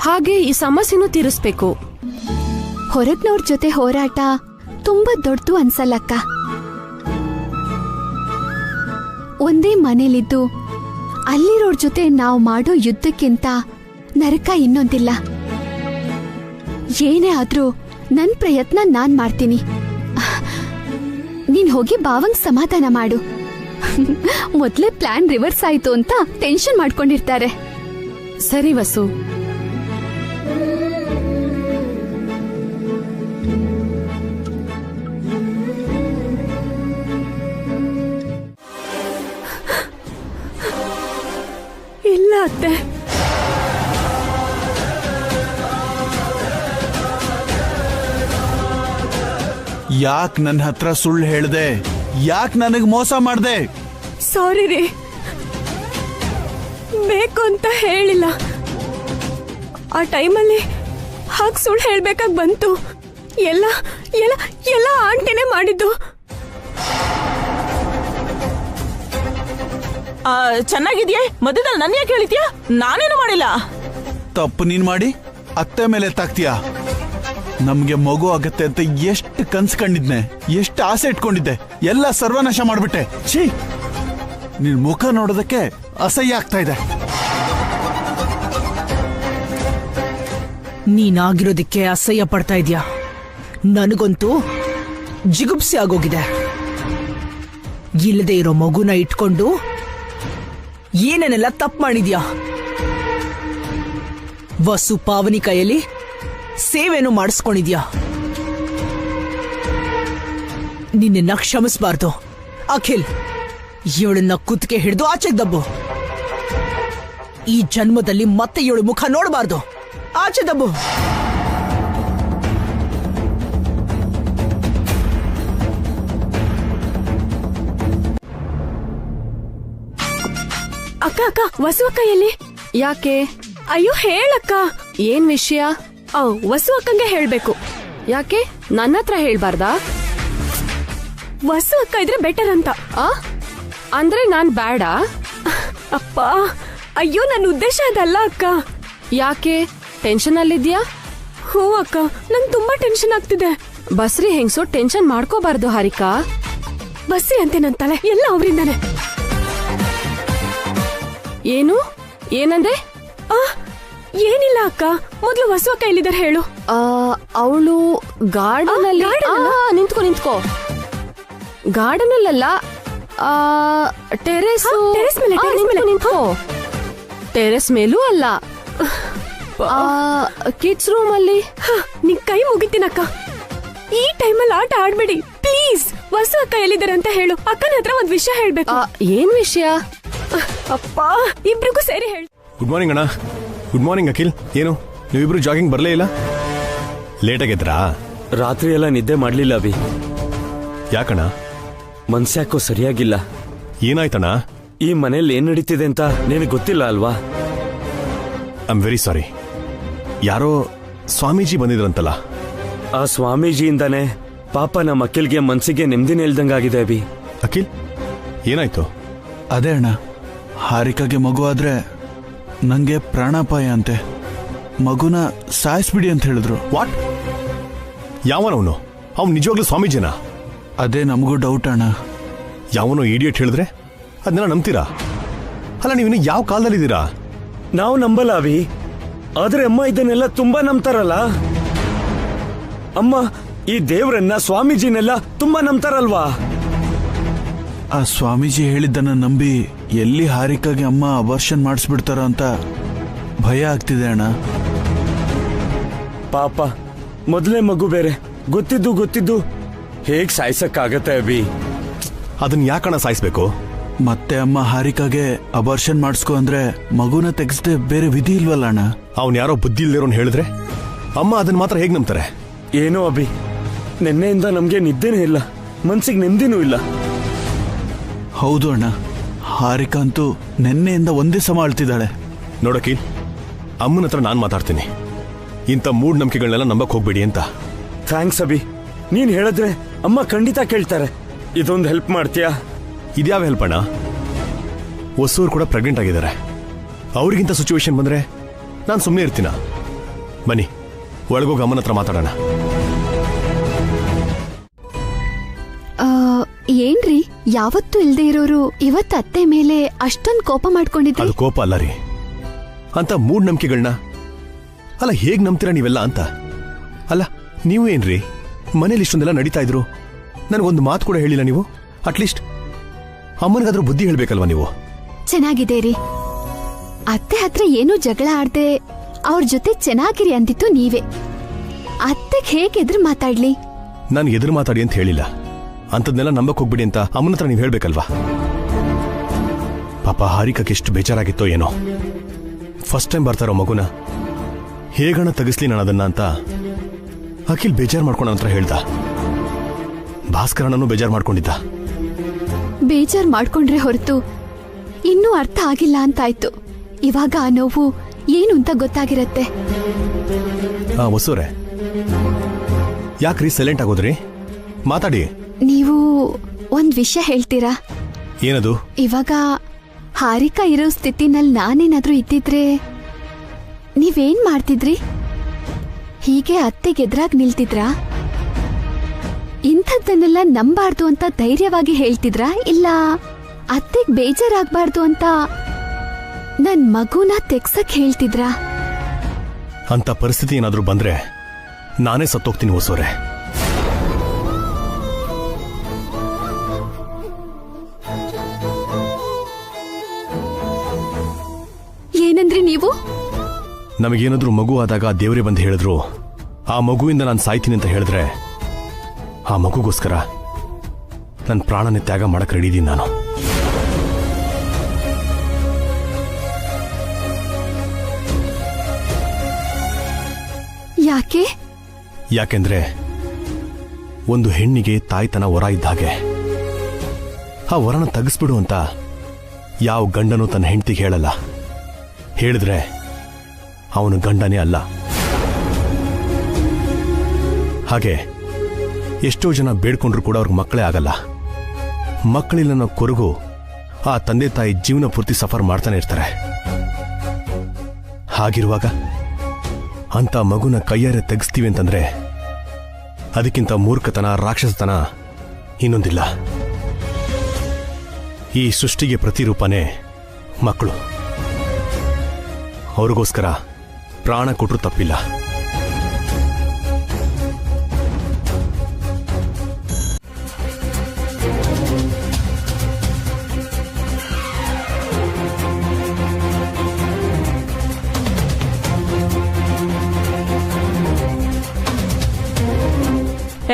ಹಾಗೆ ಈ ಸಮಸ್ಯೆನೂ ತೀರಿಸ್ಬೇಕು. ಹೊರಗ್ನವ್ರ ಜೊತೆ ಹೋರಾಟ ತುಂಬಾ ದೊಡ್ಡದು ಅನ್ಸಲ್ಲಕ್ಕ. ಒಂದೇ ಮನೇಲಿದ್ದು ಅಲ್ಲಿರೋರ್ ಜೊತೆ ನಾವು ಮಾಡೋ ಯುದ್ಧಕ್ಕಿಂತ ನರಕ ಇನ್ನೊಂದಿಲ್ಲ. ಏನೇ ಆದ್ರೂ ನನ್ ಪ್ರಯತ್ನ ನಾನ್ ಮಾಡ್ತೀನಿ. ನೀನ್ ಹೋಗಿ ಬಾವಂಗ್ ಸಮಾಧಾನ ಮಾಡು. ಮೊದ್ಲೇ ಪ್ಲಾನ್ ರಿವರ್ಸ್ ಆಯ್ತು ಅಂತ ಟೆನ್ಷನ್ ಮಾಡ್ಕೊಂಡಿರ್ತಾರೆ. ಸರಿ ವಸು. ಇಲ್ಲ ಅತ್ತೆ, ಯಾಕ್ ನನ್ನ ಹತ್ರ ಸುಳ್ಳು ಹೇಳ್ದೆ? ಯಾಕ್ ನನಗ್ ಮೋಸ ಮಾಡ್ದೆ? ಸಾರಿ ರೀ, ಬೇಕು ಅಂತ ಹೇಳಿಲ್ಲ. ಆ ಟೈಮಲ್ಲಿ ಹಾಗೆ ಸುಳ್ಳು ಹೇಳ್ಬೇಕಾಗ್ ಬಂತು. ಎಲ್ಲ ಎಲ್ಲ ಎಲ್ಲ ಆಂಟಿನೇ ಮಾಡಿದ್ದು. ಚೆನ್ನಾಗಿದ್ಯೆ? ಮಧ್ಯದಲ್ಲಿ ನನ್ನ ಯಾಕೆ ಹೇಳಿದ್ಯಾ? ನಾನೇನು ಮಾಡಿಲ್ಲ. ತಪ್ಪು ನೀನ್ ಮಾಡಿ ಅತ್ತೆ ಮೇಲೆ ತಾಕ್ತೀಯಾ? ನಮ್ಗೆ ಮಗು ಆಗತ್ತೆ ಅಂತ ಎಷ್ಟು ಕನ್ಸ್ ಕಂಡಿದ್ನೆ, ಎಷ್ಟು ಆಸೆ ಇಟ್ಕೊಂಡಿದ್ದೆ, ಎಲ್ಲ ಸರ್ವನಾಶ ಮಾಡ್ಬಿಟ್ಟೆ. ಛೀ, ನಿನ್ ಮುಖ ನೋಡೋದಕ್ಕೆ ಅಸಹ್ಯ ಆಗ್ತಾ ಇದೆ. ನೀನಾಗಿರೋದಕ್ಕೆ ಅಸಹ್ಯ ಪಡ್ತಾ ಇದ್ಯಾ? ನನಗಂತೂ ಜಿಗುಪ್ಸೆ ಆಗೋಗಿದೆ. ಇಲ್ಲದೆ ಇರೋ ಮಗುನ ಇಟ್ಕೊಂಡು ಏನೇನೆಲ್ಲ ತಪ್ಪು ಮಾಡಿದ್ಯಾ? ವಸು ಪಾವನಿ ಕೈಯಲ್ಲಿ ಸೇವೆನೂ ಮಾಡಿಸ್ಕೊಂಡಿದ್ಯಾ? ನಿನ್ನ ಕ್ಷಮಿಸಬಾರ್ದು ಅಖಿಲ್. ಇವಳನ್ನ ಕುತ್ತಿಗೆ ಹಿಡಿದು ಆಚೆಗೆ ದಬ್ಬು. ಈ ಜನ್ಮದಲ್ಲಿ ಮತ್ತೆ ಇವಳು ಮುಖ ನೋಡಬಾರ್ದು. ಆಚೆ ದಬ್ಬು. ಅಕ್ಕ ಅಕ್ಕ, ವಸು ಅಕ್ಕ ಎಲ್ಲಿ? ಯಾಕೆ? ಅಯ್ಯೋ ಹೇಳಕ್ಕ. ಏನ್ ವಿಷಯ? ವಸು ಅಕ್ಕಂಗೆ ಹೇಳ್ಬೇಕು. ಯಾಕೆ ನನ್ನ ಹತ್ರ ಹೇಳ್ಬಾರ್ದಾ? ವಸು ಅಕ್ಕ ಇದ್ರೆ ಬೆಟರ್ ಅಂತ. ಅಂದ್ರೆ ನಾನ್ ಬೇಡ? ಅಪ್ಪ, ಅಯ್ಯೋ ನನ್ನ ಉದ್ದೇಶ ಅದಲ್ಲ ಅಕ್ಕ. ಯಾಕೆ ಟೆನ್ಷನ್ ಅಲ್ಲಿದ್ಯಾ? ಹ್ಞೂ ಅಕ್ಕ, ನಂಗೆ ತುಂಬಾ ಟೆನ್ಷನ್ ಆಗ್ತಿದೆ. ಬಸ್ರಿ ಹೆಂಗ್ಸು ಟೆನ್ಷನ್ ಮಾಡ್ಕೋಬಾರ್ದು ಹಾರಿಕಾ. ಬಸ್ರಿ ಅಂತೆ ನನ್ ತಲೆ ಎಲ್ಲ ಅವರಿಂದಾನೆ. ಏನು ಏನಂದೆ? ಏನಿಲ್ಲ ಅಕ್ಕ, ಮೊದ್ಲು ವಸು ಅಕ್ಕ ಎಲ್ಲಿದ್ದಾರೆ ಹೇಳು. ಅವಳು ಗಾರ್ಡನ್ ಅಲ್ಲಿ. ನಿಂತ್ಕೋ. ಗಾರ್ಡನ್ ಅಲ್ಲ, ಟೆರೆಸ್ ಮೇಲೆ ನಿಂತ್ಕೋ. ಟೆರೆಸ್ ಮೇಲೂ ಅಲ್ಲ, ಕಿಡ್ಸ್ ರೂಮ್ ಅಲ್ಲಿ. ನಿನ್ ಕೈ ಮುಗಿತೀನಕ್ಕ. ಈ ಟೈಮಲ್ಲಿ ಆಟ ಆಡ್ಬೇಡಿ ಪ್ಲೀಸ್. ವಸು ಅಕ್ಕ ಎಲ್ಲಿದ್ದಾರೆ ಅಂತ ಹೇಳು. ಅಕ್ಕನ ಹತ್ರ ಒಂದ್ ವಿಷಯ ಹೇಳ್ಬೇಕು. ಏನ್ ವಿಷಯ? ಅಪ್ಪ, ಇಬ್ರಿಗೂ ಸೇರಿ ಹೇಳು. ಗುಡ್ ಮಾರ್ನಿಂಗ್ ಅಣ್ಣ. Good morning Akhil. ಏನು ನೀವಿಬ್ರು ಜಾಗಿಂಗ್ ಬರಲೇ ಇಲ್ಲ? ಲೇಟ್ ಆಗಿದ್ರಾ? ರಾತ್ರಿ ಎಲ್ಲ ನಿದ್ದೆ ಮಾಡ್ಲಿಲ್ಲ ಅಭಿ. ಯಾಕಣ್ಣ? ಮನ್ಸ್ಯಾಕೋ ಸರಿಯಾಗಿಲ್ಲ. ಏನಾಯ್ತಣ್ಣ? ಈ ಮನೇಲಿ ಏನ್ ನಡೀತಿದೆ ಅಂತ ನಿನಗೆ ಗೊತ್ತಿಲ್ಲ ಅಲ್ವಾ? I am very sorry. ಯಾರೋ ಸ್ವಾಮೀಜಿ ಬಂದಿದ್ರಂತಲ್ಲ? ಆ ಸ್ವಾಮೀಜಿಯಿಂದಾನೆ ಪಾಪ ನಮ್ಮ ಅಖಿಲ್ಗೆ ಮನ್ಸಿಗೆ ನೆಮ್ಮದಿನೇ ಇಲ್ದಂಗಾಗಿದೆ ಅಭಿ. ಅಖಿಲ್, ಏನಾಯ್ತು? ಅದೇ ಅಣ್ಣ, ಹಾರಿಕಾಗೆ ಮಗು ಆದ್ರೆ ನಂಗೆ ಪ್ರಾಣಾಪಾಯ ಅಂತೆ. ಮಗುನ ಸಾಯಿಸ್ಬಿಡಿ ಅಂತ ಹೇಳಿದ್ರು. ವಾಟ್? ಯಾವನವನು? ಅವ್ನು ನಿಜವಾಗ್ಲೂ ಸ್ವಾಮೀಜಿನ? ಅದೇ ನಮಗೂ ಡೌಟ್ ಅಣ್ಣ. ಯಾವನೋ ಇಡಿಯಟ್ ಹೇಳಿದ್ರೆ ಅದನ್ನೆಲ್ಲ ನಂಬ್ತೀರಾ? ಅಲ್ಲ, ನೀವಿನ್ನು ಯಾವ ಕಾಲದಲ್ಲಿದ್ದೀರಾ? ನಾವು ನಂಬಲ್ಲ ಅಭಿ, ಆದ್ರೆ ಅಮ್ಮ ಇದನ್ನೆಲ್ಲ ತುಂಬಾ ನಂಬ್ತಾರಲ್ಲ. ಅಮ್ಮ ಈ ದೇವ್ರನ್ನ, ಸ್ವಾಮೀಜಿನೆಲ್ಲ ತುಂಬಾ ನಂಬ್ತಾರಲ್ವಾ? ಆ ಸ್ವಾಮೀಜಿ ಹೇಳಿದ್ದನ್ನ ನಂಬಿ ಎಲ್ಲಿ ಹಾರಿಕಾಗೆ ಅಮ್ಮ ಅಬಾರ್ಷನ್ ಮಾಡಿಸ್ಬಿಡ್ತಾರ ಅಂತ ಭಯ ಆಗ್ತಿದೆ ಅಣ್ಣ. ಪಾಪ ಮೊದಲೇ ಮಗು ಬೇರೆ, ಗೊತ್ತಿದ್ದು ಹೇಗ್ ಸಾಯ್ಸಕ್ಕಾಗತ್ತೆ ಅಭಿ? ಅದನ್ನ ಯಾಕಣ್ಣ ಸಾಯಿಸ್ಬೇಕು? ಮತ್ತೆ ಅಮ್ಮ ಹಾರಿಕಾಗೆ ಅಬಾರ್ಷನ್ ಮಾಡಿಸ್ಕೊ ಅಂದ್ರೆ ಮಗುನ ತೆಗೆಸದೆ ಬೇರೆ ವಿಧಿ ಇಲ್ವಲ್ಲ ಅಣ್ಣ. ಅವ್ನು ಯಾರೋ ಬುದ್ಧಿ ಇಲ್ದಿರೋನ್ ಹೇಳಿದ್ರೆ ಅಮ್ಮ ಅದನ್ನ ಮಾತ್ರ ಹೇಗ್ ನಂಬ್ತಾರೆ? ಏನೋ ಅಭಿ, ನಿನ್ನೆಯಿಂದ ನಮ್ಗೆ ನಿದ್ದೆನೇ ಇಲ್ಲ, ಮನ್ಸಿಗೆ ನೆಮ್ಮದಿನೂ ಇಲ್ಲ. ಹೌದು ಅಣ್ಣ, ಹಾರಿಕಾ ಅಂತೂ ನೆನ್ನೆಯಿಂದ ಒಂದೇ ಸಮ ಅಳ್ತಿದ್ದಾಳೆ. ನೋಡಕಿ, ಅಮ್ಮನ ಹತ್ರ ನಾನು ಮಾತಾಡ್ತೀನಿ. ಇಂಥ ಮೂಢನಂಬಿಕೆಗಳನ್ನೆಲ್ಲ ನಂಬಕ್ ಹೋಗ್ಬೇಡಿ ಅಂತ. ಥ್ಯಾಂಕ್ಸ್ ಅಭಿ, ನೀನ್ ಹೇಳಿದ್ರೆ ಅಮ್ಮ ಖಂಡಿತ ಕೇಳ್ತಾರೆ. ಇದೊಂದು ಹೆಲ್ಪ್ ಮಾಡ್ತೀಯಾ? ಇದ್ಯಾವ ಹೆಲ್ಪ್ ಅಣ್ಣ? ಹೊಸೂರು ಕೂಡ ಪ್ರೆಗ್ನೆಂಟ್ ಆಗಿದ್ದಾರೆ. ಅವ್ರಿಗಿಂತ ಸಿಚುವೇಶನ್ ಬಂದ್ರೆ ನಾನು ಸುಮ್ಮನೆ ಇರ್ತೀನ? ಬನ್ನಿ, ಒಳಗೋಗಿ ಅಮ್ಮನ ಹತ್ರ ಮಾತಾಡೋಣ. ಏನ್ರಿ, ಯಾವತ್ತೂ ಇಲ್ದೇ ಇರೋರು ಇವತ್ತು ಅತ್ತೆ ಮೇಲೆ ಅಷ್ಟೊಂದು ಕೋಪ ಮಾಡ್ಕೊಂಡಿದ್ರಿ? ಅದು ಕೋಪ ಅಲ್ಲ ರೀ, ಅಂತ ಮೂಢನಂಬಿಕೆಗಳನ್ನ ಅಲ್ಲ ಹೇಗ್ ನಂಬ್ತೀರಾ ನೀವೆಲ್ಲ ಅಂತ. ಅಲ್ಲ, ನೀವು ಏನ್ರಿ ಮನೇಲಿ ಇಷ್ಟೊಂದೆಲ್ಲ ನಡೀತಾ ಇದ್ರು, ನನಗೊಂದು ಮಾತು ಕೂಡ ಹೇಳಿಲ್ಲ ನೀವು. ಅಟ್ಲೀಸ್ಟ್ ಅಮ್ಮನಿಗಾದ್ರೂ ಬುದ್ಧಿ ಹೇಳ್ಬೇಕಲ್ವಾ ನೀವು? ಚೆನ್ನಾಗಿದೆ ರೀ, ಅತ್ತೆ ಹತ್ರ ಏನೂ ಜಗಳ ಆಡ್ದೆ ಅವ್ರ ಜೊತೆ ಚೆನ್ನಾಗಿರಿ ಅಂದಿತ್ತು ನೀವೇ. ಅತ್ತೆಗೆ ಹೇಗೆ ಎದುರು ಮಾತಾಡ್ಲಿ? ನಾನು ಎದುರು ಮಾತಾಡಿ ಅಂತ ಹೇಳಿಲ್ಲ, ಅಂಥದ್ನೆಲ್ಲ ನಂಬಕ್ ಹೋಗ್ಬಿಡಿ ಅಂತ ಅಮ್ಮನ ಹತ್ರ ನೀವು ಹೇಳ್ಬೇಕಲ್ವಾ? ಪಾಪ ಹಾರಿಕಾಗೆ ಎಷ್ಟು ಬೇಜಾರಾಗಿತ್ತೋ ಏನೋ. ಫಸ್ಟ್ ಟೈಮ್ ಬರ್ತಾರೋ ಮಗುನ ಹೇಗಣ ತೆಗಿಸ್ಲಿ ನಾನು ಅದನ್ನ ಅಂತ ಅಖಿಲ್ ಬೇಜಾರು ಮಾಡ್ಕೊಂಡ ಅಂತ ಹೇಳ್ದ. ಭಾಸ್ಕರಣ್ಣನು ಬೇಜಾರು ಮಾಡ್ಕೊಂಡಿದ್ದ. ಬೇಜಾರ್ ಮಾಡ್ಕೊಂಡ್ರೆ ಹೊರತು ಇನ್ನೂ ಅರ್ಥ ಆಗಿಲ್ಲ ಅಂತಾಯ್ತು. ಇವಾಗ ಆ ನೋವು ಏನು ಅಂತ ಗೊತ್ತಾಗಿರತ್ತೆ. ಹೊಸೂರೆ, ಯಾಕ್ರಿ ಸೈಲೆಂಟ್ ಆಗೋದ್ರಿ? ಮಾತಾಡಿ. ನೀವು ಒಂದ್ ವಿಷಯ ಹೇಳ್ತೀರಾ? ಏನದು? ಇವಾಗ ಹಾರಿಕಾ ಇರೋ ಸ್ಥಿತಿನಲ್ಲಿ ನಾನೇನಾದ್ರೂ ಇದ್ದಿದ್ರೆ ನೀವೇನ್ ಮಾಡ್ತಿದ್ರಿ? ಹೀಗೆ ಅತ್ತೆಗೆ ಎದುರಾಗಿ ನಿಲ್ತಿದ್ರಾ? ಇಂಥದ್ದನ್ನೆಲ್ಲ ನಂಬಾರ್ದು ಅಂತ ಧೈರ್ಯವಾಗಿ ಹೇಳ್ತಿದ್ರಾ, ಇಲ್ಲ ಅತ್ತೆಗ್ ಬೇಜಾರಾಗ್ಬಾರ್ದು ಅಂತ ನನ್ ಮಗುನ ತೆಗ್ಸಕ್ ಹೇಳ್ತಿದ್ರಾ? ಅಂತ ಪರಿಸ್ಥಿತಿ ಏನಾದ್ರೂ ಬಂದ್ರೆ ನಾನೇ ಸತ್ತೋಗ್ತೀನಿ ಹೊಸೂರೆ. ಏನಂದ್ರಿ ನೀವು? ನಮಗೇನಾದ್ರೂ ಮಗು ಆದಾಗ ದೇವರೇ ಬಂದು ಹೇಳಿದ್ರು ಆ ಮಗುವಿಂದ ನಾನು ಸಾಯ್ತೀನಿ ಅಂತ ಹೇಳಿದ್ರೆ ಆ ಮಗುಗೋಸ್ಕರ ನನ್ನ ಪ್ರಾಣನೇ ತ್ಯಾಗ ಮಾಡಕ್ ರೆಡಿ ಇದ್ದೀನಿ ನಾನು. ಯಾಕೆ? ಯಾಕೆಂದ್ರೆ ಒಂದು ಹೆಣ್ಣಿಗೆ ತಾಯ್ತನ ವರ ಇದ್ದ ಹಾಗೆ. ಆ ವರನ ತೆಗಿಸ್ಬಿಡು ಅಂತ ಯಾವ ಗಂಡನೂ ತನ್ನ ಹೆಂಡತಿಗೆ ಹೇಳಲ್ಲ. ಹೇಳಿದ್ರೆ ಅವನು ಗಂಡನೇ ಅಲ್ಲ. ಹಾಗೆ ಎಷ್ಟೋ ಜನ ಬೇಡ್ಕೊಂಡ್ರು ಕೂಡ ಅವ್ರಿಗೆ ಮಕ್ಕಳೇ ಆಗಲ್ಲ. ಮಕ್ಕಳಿಲ್ಲ ಅನ್ನೋ ಕೊರಗು ಆ ತಂದೆ ತಾಯಿ ಜೀವನ ಪೂರ್ತಿ ಸಫರ್ ಮಾಡ್ತಾನೆ ಇರ್ತಾರೆ. ಹಾಗಿರುವಾಗ ಅಂತ ಮಗುನ ಕೈಯಾರೆ ತೆಗಿಸ್ತೀವಿ ಅಂತಂದ್ರೆ ಅದಕ್ಕಿಂತ ಮೂರ್ಖತನ, ರಾಕ್ಷಸತನ ಇನ್ನೊಂದಿಲ್ಲ. ಈ ಸೃಷ್ಟಿಗೆ ಪ್ರತಿರೂಪನೇ ಮಕ್ಕಳು. ಅವ್ರಿಗೋಸ್ಕರ ಪ್ರಾಣ ಕೊಟ್ಟರು ತಪ್ಪಿಲ್ಲ.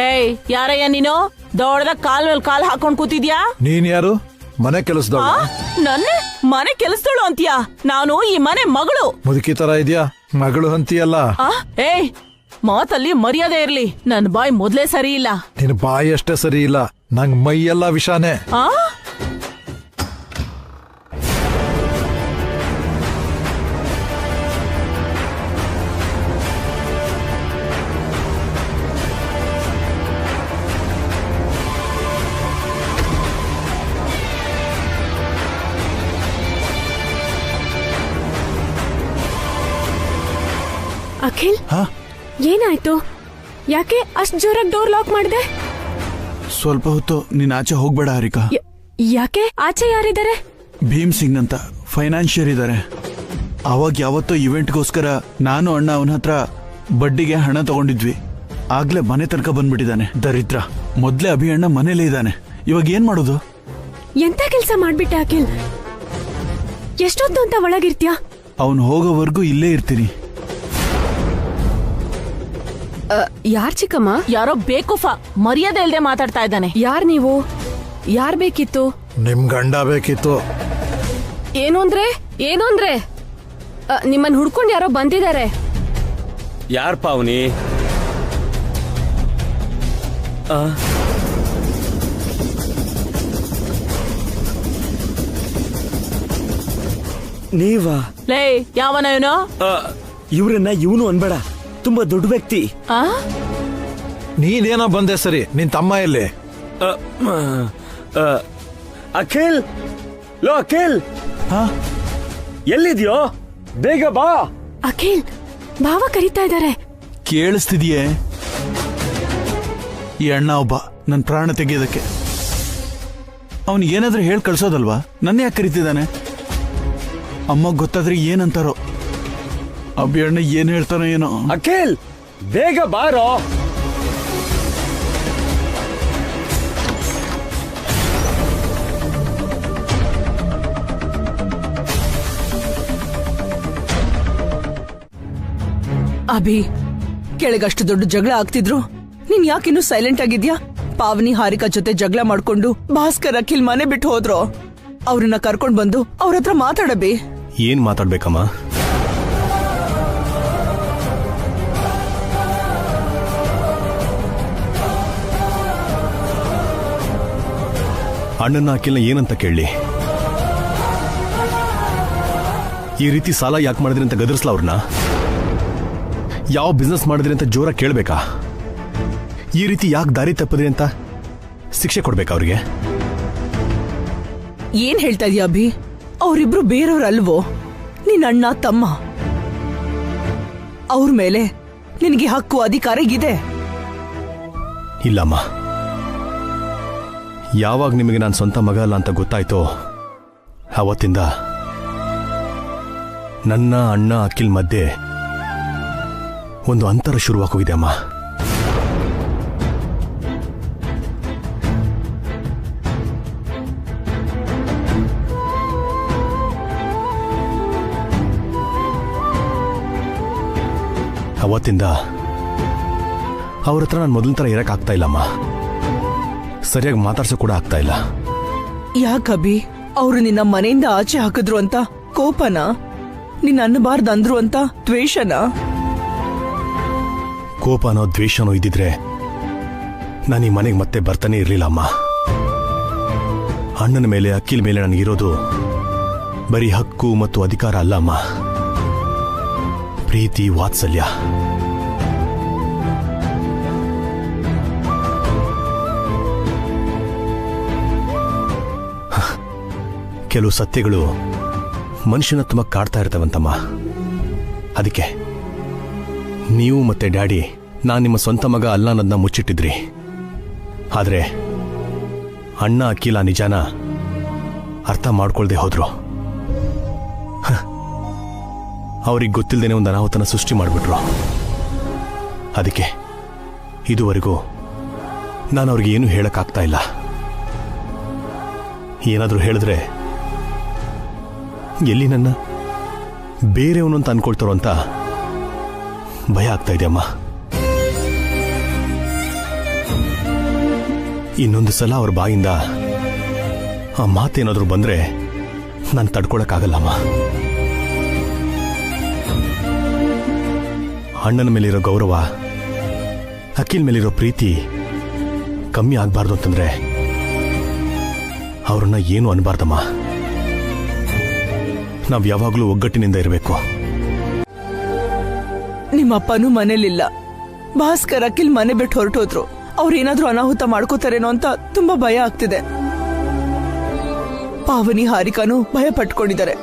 ಏಯ್, ಯಾರಯ್ಯ ನೀನು? ದೊಡ್ಡದ ಕಾಲ್ ಮೇಲೆ ಕಾಲ್ ಹಾಕೊಂಡ್ ಕೂತಿದ್ಯಾ? ನೀನ್ ಯಾರು? ಮನೆ ಕೆಲಸದವಳು? ನನ್ನೆ ಮನೆ ಕೆಲಸದವಳು ಅಂತೀಯಾ? ನಾನು ಈ ಮನೆ ಮಗಳು. ಮುದುಕಿ ತರ ಇದೆಯಾ? ಮಗಳು ಅಂತೀಯಲ್ಲ. ಏಯ್, ಮಾತಲ್ಲಿ ಮರ್ಯಾದೆ ಇರ್ಲಿ. ನನ್ ಬಾಯ್ ಮೊದ್ಲೇ ಸರಿ ಇಲ್ಲ. ನಿನ್ ಬಾಯಿ ಅಷ್ಟೇ ಸರಿ ಇಲ್ಲ, ನಂಗ್ ಮೈಯೆಲ್ಲ ವಿಷಾನೆ. ಆ ಅಖಿಲ್, ಹಾ ಏನಾಯ್ತು? ಯಾಕೆ ಅಷ್ಟ್ ಜೋರಾಗಿ ಡೋರ್ ಲಾಕ್ ಮಾಡಿದೆ? ಸ್ವಲ್ಪ ಹೊತ್ತು ನೀನ್ ಆಚೆ ಹೋಗ್ಬೇಡ ಹಾರಿಕಾ. ಯಾಕೆ? ಆಚೆ ಯಾರಿದ್ದಾರೆ? ಭೀಮ್ ಸಿಂಗ್ ಅಂತ ಫೈನಾನ್ಷಿಯರ್ ಇದ್ದಾರೆ. ಅವಾಗ ಯಾವತ್ತೋ ಇವೆಂಟ್ಗೋಸ್ಕರ ನಾನು ಅಣ್ಣ ಅವನ ಹತ್ರ ಬಡ್ಡಿಗೆ ಹಣ ತಗೊಂಡಿದ್ವಿ. ಆಗ್ಲೇ ಮನೆ ತನಕ ಬಂದ್ಬಿಟ್ಟಿದ್ದಾನೆ ದರಿದ್ರ. ಮೊದ್ಲೇ ಅಭಿ ಅಣ್ಣ ಮನೇಲೇ ಇದ್ದಾನೆ. ಇವಾಗ ಏನ್ ಮಾಡೋದು? ಎಂತ ಕೆಲ್ಸ ಮಾಡ್ಬಿಟ್ಟೆ ಅಖಿಲ್? ಎಷ್ಟೊತ್ತು ಅಂತ ಒಳಗಿರ್ತ್ಯಾ? ಅವನು ಹೋಗೋವರೆಗೂ ಇಲ್ಲೇ ಇರ್ತೀನಿ. ಯಾರ್ ಚಿಕ್ಕಮ್ಮ? ಯಾರೋ ಬೇಕುಫಾ ಮರ್ಯಾದೆ ಇಲ್ದೆ ಮಾತಾಡ್ತಾ ಇದ್ದಾನೆ. ಯಾರ್ ನೀವು? ಯಾರ್ ಬೇಕಿತ್ತು? ನಿಮ್ ಗಂಡ ಬೇಕಿತ್ತು. ಏನು ಅಂದ್ರೆ ನಿಮ್ಮನ್ ಹುಡ್ಕೊಂಡ್ ಯಾರೋ ಬಂದಿದ್ದಾರೆ. ಯಾರ್ ಪಾವನಿ? ನೀವಾ? ಲೇ, ಯಾವನ ಏನೋ? ಇವ್ರನ್ನ ಇವನು ಅನ್ಬೇಡ, ತುಂಬಾ ದೊಡ್ಡ ವ್ಯಕ್ತಿ. ನೀನೇನೋ ಬಂದೆ ಸರಿ, ನಿನ್ ತಮ್ಮ ಎಲ್ಲಿ? ಅಖಿಲ್, ಲೋ ಅಖಿಲ್, ಹಾ ಎಲ್ಲಿದ್ಯೋ? ಬೇಗ ಬಾ. ಅಖಿಲ್, ಭಾವ ಕರೀತಾ ಇದ್ದಾರೆ. ಕೇಳಿಸ್ತಿದೀಯೇ? ಈ ಅಣ್ಣ ಒಬ್ಬ ನನ್ ಪ್ರಾಣ ತೆಗೆಯೋದಕ್ಕೆ. ಅವನ್ ಏನಾದ್ರೂ ಹೇಳ್ ಕಳ್ಸೋದಲ್ವಾ? ನನ್ನ ಯಾಕೆ ಕರಿತಿದ್ದಾನೆ? ಅಮ್ಮಗ್ ಗೊತ್ತಾದ್ರೆ ಏನಂತಾರೋ. ಅಭಿ ಅಣ್ಣ ಏನ್ ಹೇಳ್ತಾನೋ ಏನೋ. ಅಖಿಲ್, ಬೇಗ ಬಾರೋ. ಅಭಿ, ಕೆಳಗಷ್ಟು ದೊಡ್ಡ ಜಗಳ ಆಗ್ತಿದ್ರು ನೀನ್ ಯಾಕಿನ್ನು ಸೈಲೆಂಟ್ ಆಗಿದ್ಯಾ? ಪಾವನಿ ಹಾರಿಕಾ ಜೊತೆ ಜಗಳ ಮಾಡ್ಕೊಂಡು ಭಾಸ್ಕರ್ ಅಖಿಲ್ ಮನೆ ಬಿಟ್ಟು ಹೋದ್ರು. ಅವ್ರನ್ನ ಕರ್ಕೊಂಡ್ ಬಂದು ಅವ್ರ ಹತ್ರ ಮಾತಾಡಬಿ. ಏನ್ ಮಾತಾಡ್ಬೇಕಮ್ಮ? ಅಣ್ಣನ ಅಖಿಲ್ನ ಏನಂತ ಕೇಳಿ? ಈ ರೀತಿ ಸಾಲ ಯಾಕೆ ಮಾಡಿದ್ರಿ ಅಂತ ಗದರ್ಸ್ಲಾ ಅವ್ರನ್ನ? ಯಾವ ಬಿಸ್ನೆಸ್ ಮಾಡಿದ್ರಿ ಅಂತ ಜೋರ ಕೇಳ್ಬೇಕಾ? ಈ ರೀತಿ ಯಾಕೆ ದಾರಿ ತಪ್ಪದ್ರಿ ಅಂತ ಶಿಕ್ಷೆ ಕೊಡ್ಬೇಕಾ ಅವ್ರಿಗೆ? ಏನ್ ಹೇಳ್ತಾ ಇದೀಯ ಅಭಿ? ಅವರಿಬ್ರು ಬೇರೆಯವ್ರಲ್ವೋ? ನಿನ್ ಅಣ್ಣ ತಮ್ಮ. ಅವ್ರ ಮೇಲೆ ನಿನಗೆ ಹಕ್ಕು ಅಧಿಕಾರ ಇದೆ. ಇಲ್ಲಮ್ಮ, ಯಾವಾಗ ನಿಮಗೆ ನಾನು ಸ್ವಂತ ಮಗ ಅಲ್ಲ ಅಂತ ಗೊತ್ತಾಯ್ತೋ ಅವತ್ತಿಂದ ನನ್ನ ಅಣ್ಣ ಅಖಿಲ್ ಮಧ್ಯೆ ಒಂದು ಅಂತರ ಶುರುವಾಗೋಗಿದೆ ಅಮ್ಮ. ಅವತ್ತಿಂದ ಅವ್ರ ಹತ್ರ ನಾನು ಮೊದಲ ಥರ ಇರಕ್ಕಾಗ್ತಾ ಇಲ್ಲಮ್ಮ. ಸರಿಯಾಗಿ ಮಾತಾಡ್ಸೋ ಕೂಡ ಆಗ್ತಾ ಇಲ್ಲ. ಯಾಕಬಿ? ಅವ್ರು ನಿನ್ನ ಮನೆಯಿಂದ ಆಚೆ ಹಾಕಿದ್ರು ಅಂತ ಕೋಪನ? ನಿನ್ನ ಅನ್ನಬಾರ್ದು ಅಂದ್ರು ಅಂತ ದ್ವೇಷನ? ಕೋಪನೋ ದ್ವೇಷನೋ ಇದ್ದಿದ್ರೆ ನಾನು ಈ ಮನೆಗೆ ಮತ್ತೆ ಬರ್ತಾನೆ ಇರ್ಲಿಲ್ಲ ಅಮ್ಮ. ಅಣ್ಣನ ಮೇಲೆ ಅಖಿಲ್ ಮೇಲೆ ನನಗಿರೋದು ಬರೀ ಹಕ್ಕು ಮತ್ತು ಅಧಿಕಾರ ಅಲ್ಲ ಅಮ್ಮ, ಪ್ರೀತಿ, ವಾತ್ಸಲ್ಯ. ಕೆಲವು ಸತ್ಯಗಳು ಮನುಷ್ಯನ ತುಂಬ ಕಾಡ್ತಾ ಇರ್ತವಂತಮ್ಮ. ಅದಕ್ಕೆ ನೀವು ಮತ್ತೆ ಡ್ಯಾಡಿ ನಾನು ನಿಮ್ಮ ಸ್ವಂತ ಮಗ ಅಲ್ಲ ಅನ್ನೋದನ್ನ ಮುಚ್ಚಿಟ್ಟಿದ್ರಿ. ಆದರೆ ಅಣ್ಣ ಅಖಿಲ ನಿಜಾನ ಅರ್ಥ ಮಾಡ್ಕೊಳ್ದೆ ಹೋದ್ರು. ಅವ್ರಿಗೆ ಗೊತ್ತಿಲ್ಲದೇನೆ ಒಂದು ಅನಾಹುತನ ಸೃಷ್ಟಿ ಮಾಡಿಬಿಟ್ರು. ಅದಕ್ಕೆ ಇದುವರೆಗೂ ನಾನು ಅವ್ರಿಗೆ ಏನೂ ಹೇಳಕ್ಕಾಗ್ತಾ ಇಲ್ಲ. ಏನಾದರೂ ಹೇಳಿದ್ರೆ ಎಲ್ಲಿ ನನ್ನ ಬೇರೆಯವನು ಅಂತ ಅನ್ಕೊಳ್ತಾರೋ ಅಂತ ಭಯ ಆಗ್ತಾ ಇದೆ ಅಮ್ಮ. ಇನ್ನೊಂದು ಸಲ ಅವ್ರ ಬಾಯಿಂದ ಆ ಮಾತೇನಾದ್ರೂ ಬಂದ್ರೆ ನಾನು ತಡ್ಕೊಳಕ್ಕಾಗಲ್ಲಮ್ಮ. ಅಣ್ಣನ ಮೇಲಿರೋ ಗೌರವ, ಅಖಿಲ್ ಮೇಲಿರೋ ಪ್ರೀತಿ ಕಮ್ಮಿ ಆಗ್ಬಾರ್ದು ಅಂತಂದ್ರೆ ಅವ್ರನ್ನ ಏನು ಅನ್ಬಾರ್ದಮ್ಮ. ನಾವ್ ಯಾವಾಗ್ಲೂ ಒಗ್ಗಟ್ಟಿನಿಂದ ಇರಬೇಕು. ನಿಮ್ಮಪ್ಪನೂ ಮನೇಲಿಲ್ಲ. ಭಾಸ್ಕರ್ ಅಖಿಲ್ ಮನೆ ಬಿಟ್ಟು ಹೊರಟೋದ್ರು. ಅವ್ರೇನಾದ್ರೂ ಅನಾಹುತ ಮಾಡ್ಕೋತಾರೇನೋ ಅಂತ ತುಂಬಾ ಭಯ ಆಗ್ತಿದೆ. ಪಾವನಿ ಹಾರಿಕಾನು ಭಯ ಪಟ್ಕೊಂಡಿದ್ದಾರೆ.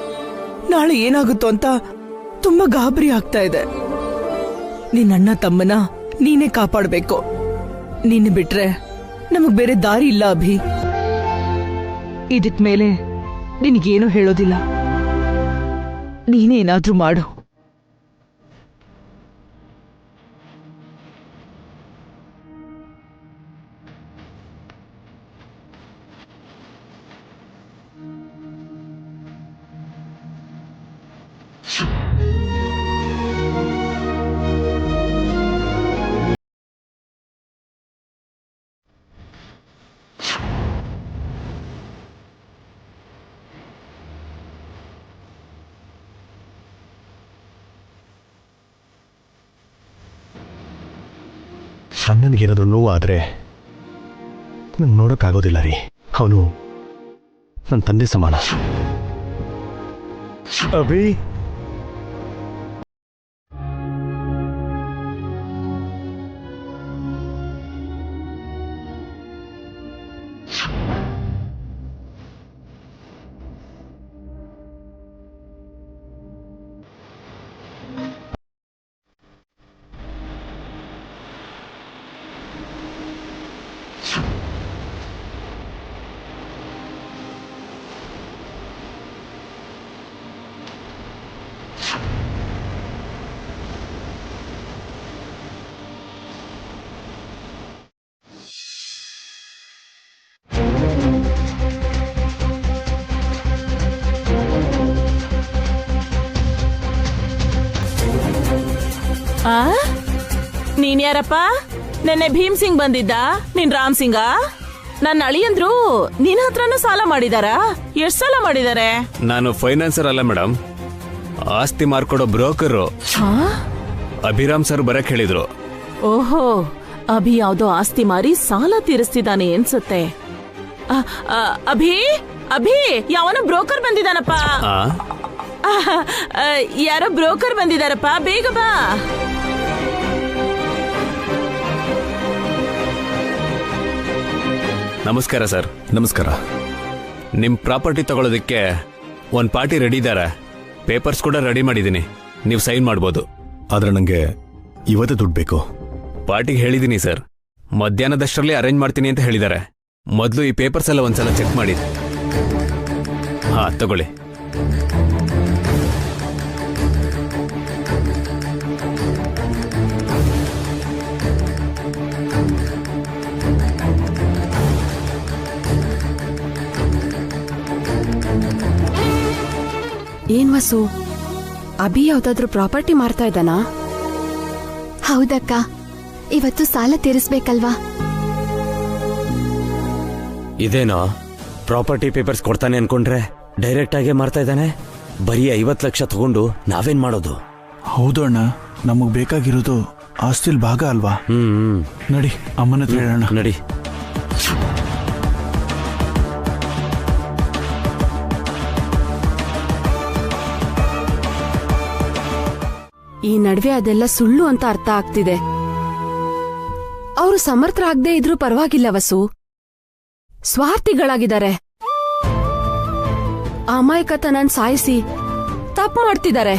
ನಾಳೆ ಏನಾಗುತ್ತೋ ಅಂತ ತುಂಬಾ ಗಾಬರಿ ಆಗ್ತಾ ಇದೆ. ನಿನ್ನಣ್ಣ ತಮ್ಮನ ನೀನೇ ಕಾಪಾಡ್ಬೇಕು. ನಿನ್ನ ಬಿಟ್ರೆ ನಮಗ್ ಬೇರೆ ದಾರಿ ಇಲ್ಲ ಅಭಿ. ಇದಕ್ ಮೇಲೆ ನಿನಗೇನು ಹೇಳೋದಿಲ್ಲ. ನೀನೇನಾದ್ರೂ ಮಾಡು. ಅಣ್ಣನಿಗೇನಾದ್ರೂ ನೋವು ಆದ್ರೆ ನಂಗೆ ನೋಡೋಕ್ಕಾಗೋದಿಲ್ಲ ರೀ. ಅವನು ನನ್ನ ತಂದೆ ಸಮಾನ. ಅಭಿ, ನೀನ್ ಯಾರಪ್ಪ? ನೆನ್ನೆ ಭೀಮ್ ಸಿಂಗ್ ಬಂದಿದ್ದ, ನೀನ್ ರಾಮ್ ಸಿಂಗ? ನನ್ನ ಅಳಿಯಂದ್ರು ನಿನ್ ಹತ್ರನೂ ಸಾಲ ಮಾಡಿದಾರ? ಎಷ್ಟ್ ಸಾಲ ಮಾಡಿದಾರೆ? ನಾನು ಫೈನಾನ್ಸರ್ ಅಲ್ಲ ಮೇಡಮ್, ಆಸ್ತಿ ಮಾರ್ಕೊಡೋ ಬ್ರೋಕರು. ಅಭಿರಾಮ್ ಸರ್ ಬರಕ್ ಹೇಳಿದ್ರು. ಓಹೋ, ಅಭಿ ಯಾವ್ದೋ ಆಸ್ತಿ ಮಾರಿ ಸಾಲ ತೀರಿಸ್ತಿದ್ದಾನೆ ಅನ್ಸುತ್ತೆ. ಅಭಿ ಅಭಿ ಯಾವನೋ ಬ್ರೋಕರ್ ಬಂದಿದ್ದಾನಪ್ಪ. ಯಾರೋ ಬ್ರೋಕರ್ ಬಂದಿದಾರಪ್ಪ, ಬೇಗ ಬಾ. ನಮಸ್ಕಾರ ಸರ್. ನಮಸ್ಕಾರ. ನಿಮ್ ಪ್ರಾಪರ್ಟಿ ತಗೊಳ್ಳೋದಕ್ಕೆ ಒಂದ್ ಪಾರ್ಟಿ ರೆಡಿ ಇದ್ದಾರೆ. ಪೇಪರ್ಸ್ ಕೂಡ ರೆಡಿ ಮಾಡಿದ್ದೀನಿ, ನೀವು ಸೈನ್ ಮಾಡ್ಬೋದು. ಆದ್ರೆ ನಂಗೆ ಇವತ್ತೇ ದುಡ್ಡು ಬೇಕು. ಪಾರ್ಟಿಗೆ ಹೇಳಿದ್ದೀನಿ ಸರ್, ಮಧ್ಯಾಹ್ನದಷ್ಟರಲ್ಲಿ ಅರೇಂಜ್ ಮಾಡ್ತೀನಿ ಅಂತ ಹೇಳಿದ್ದಾರೆ. ಮೊದಲು ಈ ಪೇಪರ್ಸ್ ಎಲ್ಲ ಒಂದ್ಸಲ ಚೆಕ್ ಮಾಡಿ. ಹಾ, ತಗೊಳ್ಳಿ. ಏನ್ ವಸು, ಅಭಿ ಯಾವ್ದಾದ್ರು ಪ್ರಾಪರ್ಟಿ ಮಾರ್ತಾ ಇದ್ದಾನಾ? ಹೌದಕ್ಕ, ಇವತ್ತು ಸಾಲ ತೀರಿಸ್ಬೇಕಲ್ವಾ? ಇದೇನೋ ಪ್ರಾಪರ್ಟಿ ಪೇಪರ್ಸ್ ಕೊಡ್ತಾನೆ ಅನ್ಕೊಂಡ್ರೆ ಡೈರೆಕ್ಟ್ ಆಗೇ ಮಾರ್ತಾ ಇದ್ದಾನೆ. ಬರೀ 50 ಲಕ್ಷ ತಗೊಂಡು ನಾವೇನ್ ಮಾಡೋದು? ಹೌದು ಅಣ್ಣ, ನಮಗ್ ಬೇಕಾಗಿರೋದು ಆಸ್ತಿಲ್ ಭಾಗ ಅಲ್ವಾ? ನಡಿ ಅಮ್ಮನ ಹತ್ರ ಹೇಳೋಣ. ನಡಿ. ಈ ನಡುವೆ ಅದೆಲ್ಲ ಸುಳ್ಳು ಅಂತ ಅರ್ಥ ಆಗ್ತಿದೆ. ಅವರು ಸಮರ್ಥರಾಗದೆ ಇದ್ರೂ ಪರವಾಗಿಲ್ಲ ವಸು, ಸ್ವಾರ್ಥಿಗಳಾಗಿದ್ದಾರೆ. ಅಮಾಯಕತನನ್ ಸಾಯಿಸಿ ತಪ್ಪು ಮಾಡ್ತಿದ್ದಾರೆ.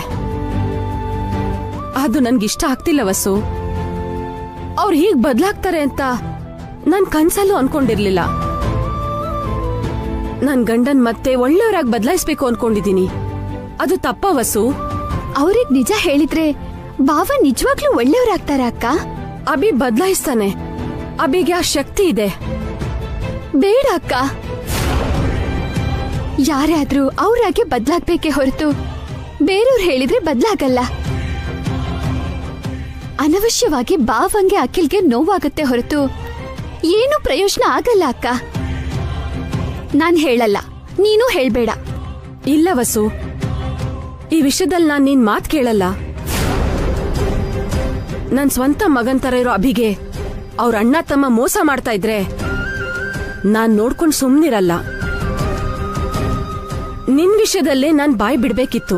ಅದು ನನ್ಗಿಷ್ಟ ಆಗ್ತಿಲ್ಲ ವಸು. ಅವ್ರು ಹೀಗ್ ಬದ್ಲಾಗ್ತಾರೆ ಅಂತ ನನ್ ಕನ್ಸಲ್ಲೂ ಅನ್ಕೊಂಡಿರ್ಲಿಲ್ಲ. ನನ್ ಗಂಡನ್ ಮತ್ತೆ ಒಳ್ಳೆಯವರಾಗಿ ಬದಲಾಯಿಸ್ಬೇಕು ಅನ್ಕೊಂಡಿದೀನಿ. ಅದು ತಪ್ಪ ವಸು? ಅವ್ರಿಗ್ ನಿಜ ಹೇಳಿದ್ರೆ ಬಾವ ನಿಜವಾಗ್ಲೂ ಒಳ್ಳೆಯವರಾಗ್ತಾರ ಅಕ್ಕ. ಅಭಿ ಬದಲಾಯಿಸ್ತಾನೆ. ಅಭಿಗೆ ಆ ಶಕ್ತಿ ಇದೆ. ಬೇಡ ಅಕ್ಕ, ಯಾರಾದ್ರೂ ಅವ್ರಾಗೆ ಬದ್ಲಾಗ್ಬೇಕೇ ಹೊರತು ಬೇರೆಯವ್ರು ಹೇಳಿದ್ರೆ ಬದ್ಲಾಗಲ್ಲ. ಅನವಶ್ಯವಾಗಿ ಬಾವಂಗೆ ಅಖಿಲ್ಗೆ ನೋವಾಗತ್ತೆ ಹೊರತು ಏನು ಪ್ರಯೋಜನ ಆಗಲ್ಲ ಅಕ್ಕ. ನಾನ್ ಹೇಳಲ್ಲ, ನೀನು ಹೇಳ್ಬೇಡ. ಇಲ್ಲ ವಸು, ಈ ವಿಷಯದಲ್ಲಿ ನಾನ್ ನಿನ್ ಮಾತ್ ಕೇಳಲ್ಲ. ನನ್ ಸ್ವಂತ ಮಗನ್ ತರ ಇರೋ ಅಭಿಗೆ ಅವ್ರ ಅಣ್ಣ ತಮ್ಮ ಮೋಸ ಮಾಡ್ತಾ ಇದ್ರೆ ನಾನ್ ನೋಡ್ಕೊಂಡ್ ಸುಮ್ನಿರಲ್ಲ. ನಿನ್ ವಿಷಯದಲ್ಲೇ ನಾನ್ ಬಾಯ್ ಬಿಡ್ಬೇಕಿತ್ತು.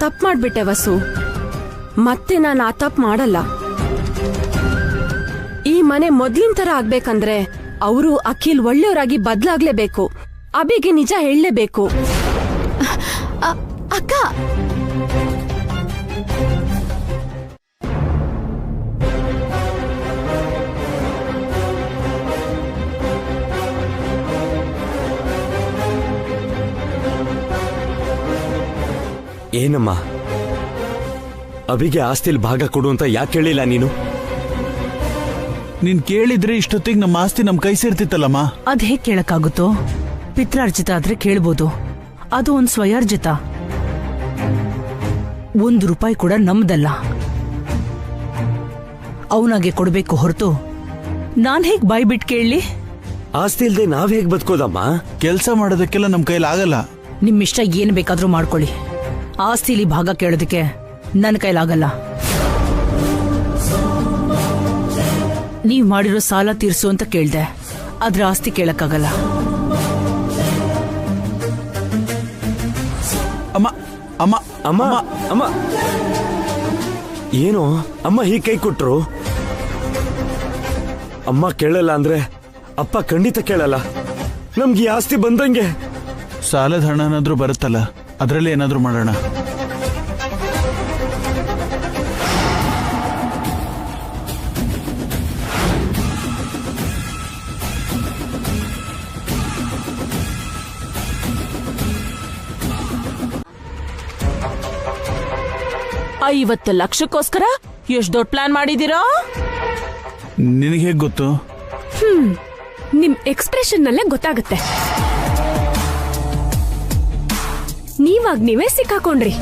ತಪ್ಪು ಮಾಡ್ಬಿಟ್ಟೆ ವಸು. ಮತ್ತೆ ನಾನು ಆ ತಪ್ಪು ಮಾಡಲ್ಲ. ಈ ಮನೆ ಮೊದ್ಲಿನ ತರ ಆಗ್ಬೇಕಂದ್ರೆ ಅವರು ಅಖಿಲ್ ಒಳ್ಳೆಯವರಾಗಿ ಬದ್ಲಾಗ್ಲೇಬೇಕು. ಅಬಿಗೆ ನಿಜ ಹೇಳಲೇಬೇಕು. ಅಕ್ಕ, ಏನಮ್ಮ, ಅಬಿಗೆ ಆಸ್ತಿಲ್ ಭಾಗ ಕೊಡು ಅಂತ ಯಾಕೆ ಹೇಳಿಲ್ಲ ನೀನು? ನೀನ್ ಕೇಳಿದ್ರೆ ಇಷ್ಟೊತ್ತಿಗೆ ನಮ್ಮ ಆಸ್ತಿ ನಮ್ ಕೈ ಸೇರ್ತಿತ್ತಲ್ಲಮ್ಮ. ಅದ್ ಹೇಗ್ ಕೇಳಕ್ಕಾಗುತ್ತೋ? ಪಿತ್ರಾರ್ಜಿತ ಆದ್ರೆ ಕೇಳ್ಬೋದು, ಅದು ಒಂದ್ ಸ್ವಯಾರ್ಜಿತ. ₹1 ಕೂಡ ನಮ್ದಲ್ಲ. ಅವನಾಗೆ ಕೊಡ್ಬೇಕು ಹೊರತು ನಾನ್ ಹೇಗ್ ಬಾಯ್ ಬಿಟ್ ಕೇಳಲಿ? ಆಸ್ತಿ ಇಲ್ದೆ ನಾವ್ ಹೇಗ್ ಬದುಕೋದಮ್ಮ? ಕೆಲ್ಸ ಮಾಡೋದಕ್ಕೆಲ್ಲ ನಮ್ ಕೈಲಿ ಆಗಲ್ಲ. ನಿಮ್ಮಿಷ್ಟ ಏನ್ ಬೇಕಾದ್ರೂ ಮಾಡ್ಕೊಳ್ಳಿ. ಆಸ್ತಿಲಿ ಭಾಗ ಕೇಳೋದಕ್ಕೆ ನನ್ನ ಕೈಲಾಗಲ್ಲ. ನೀವ್ ಮಾಡಿರೋ ಸಾಲ ತೀರ್ಸು ಅಂತ ಕೇಳ್ದೆ, ಆದ್ರೆ ಆಸ್ತಿ ಕೇಳಕ್ಕಾಗಲ್ಲ. ಅಮ್ಮ ಅಮ್ಮ ಅಮ್ಮ ಅಮ್ಮ ಏನು ಅಮ್ಮ ಹೀಗೆ ಕೈ ಕೊಟ್ರು? ಅಮ್ಮ ಕೇಳಲ್ಲ ಅಂದ್ರೆ ಅಪ್ಪ ಖಂಡಿತ ಕೇಳಲ್ಲ. ನಮ್ಗೆ ಈ ಆಸ್ತಿ ಬಂದಂಗೆ. ಸಾಲದ ಹಣನಾದ್ರೂ ಬರುತ್ತಲ್ಲ, ಅದರಲ್ಲಿ ಏನಾದ್ರೂ ಮಾಡೋಣ. $50 ಲಕ್ಷಕ್ಕೋಸ್ಕರ ಎಷ್ಟ್ ದೊಡ್ಡ ಪ್ಲಾನ್ ಮಾಡಿದೀರಾ? ನಿನಗೆ ಹೇಗ್ ಗೊತ್ತು? ನಿಮ್ ಎಕ್ಸ್ಪ್ರೆಷನ್ ನಲ್ಲೇ ಗೊತ್ತಾಗುತ್ತೆ. ನೀವೇ ಸಿಕ್ಕಾಕೊಂಡ್ರಿ.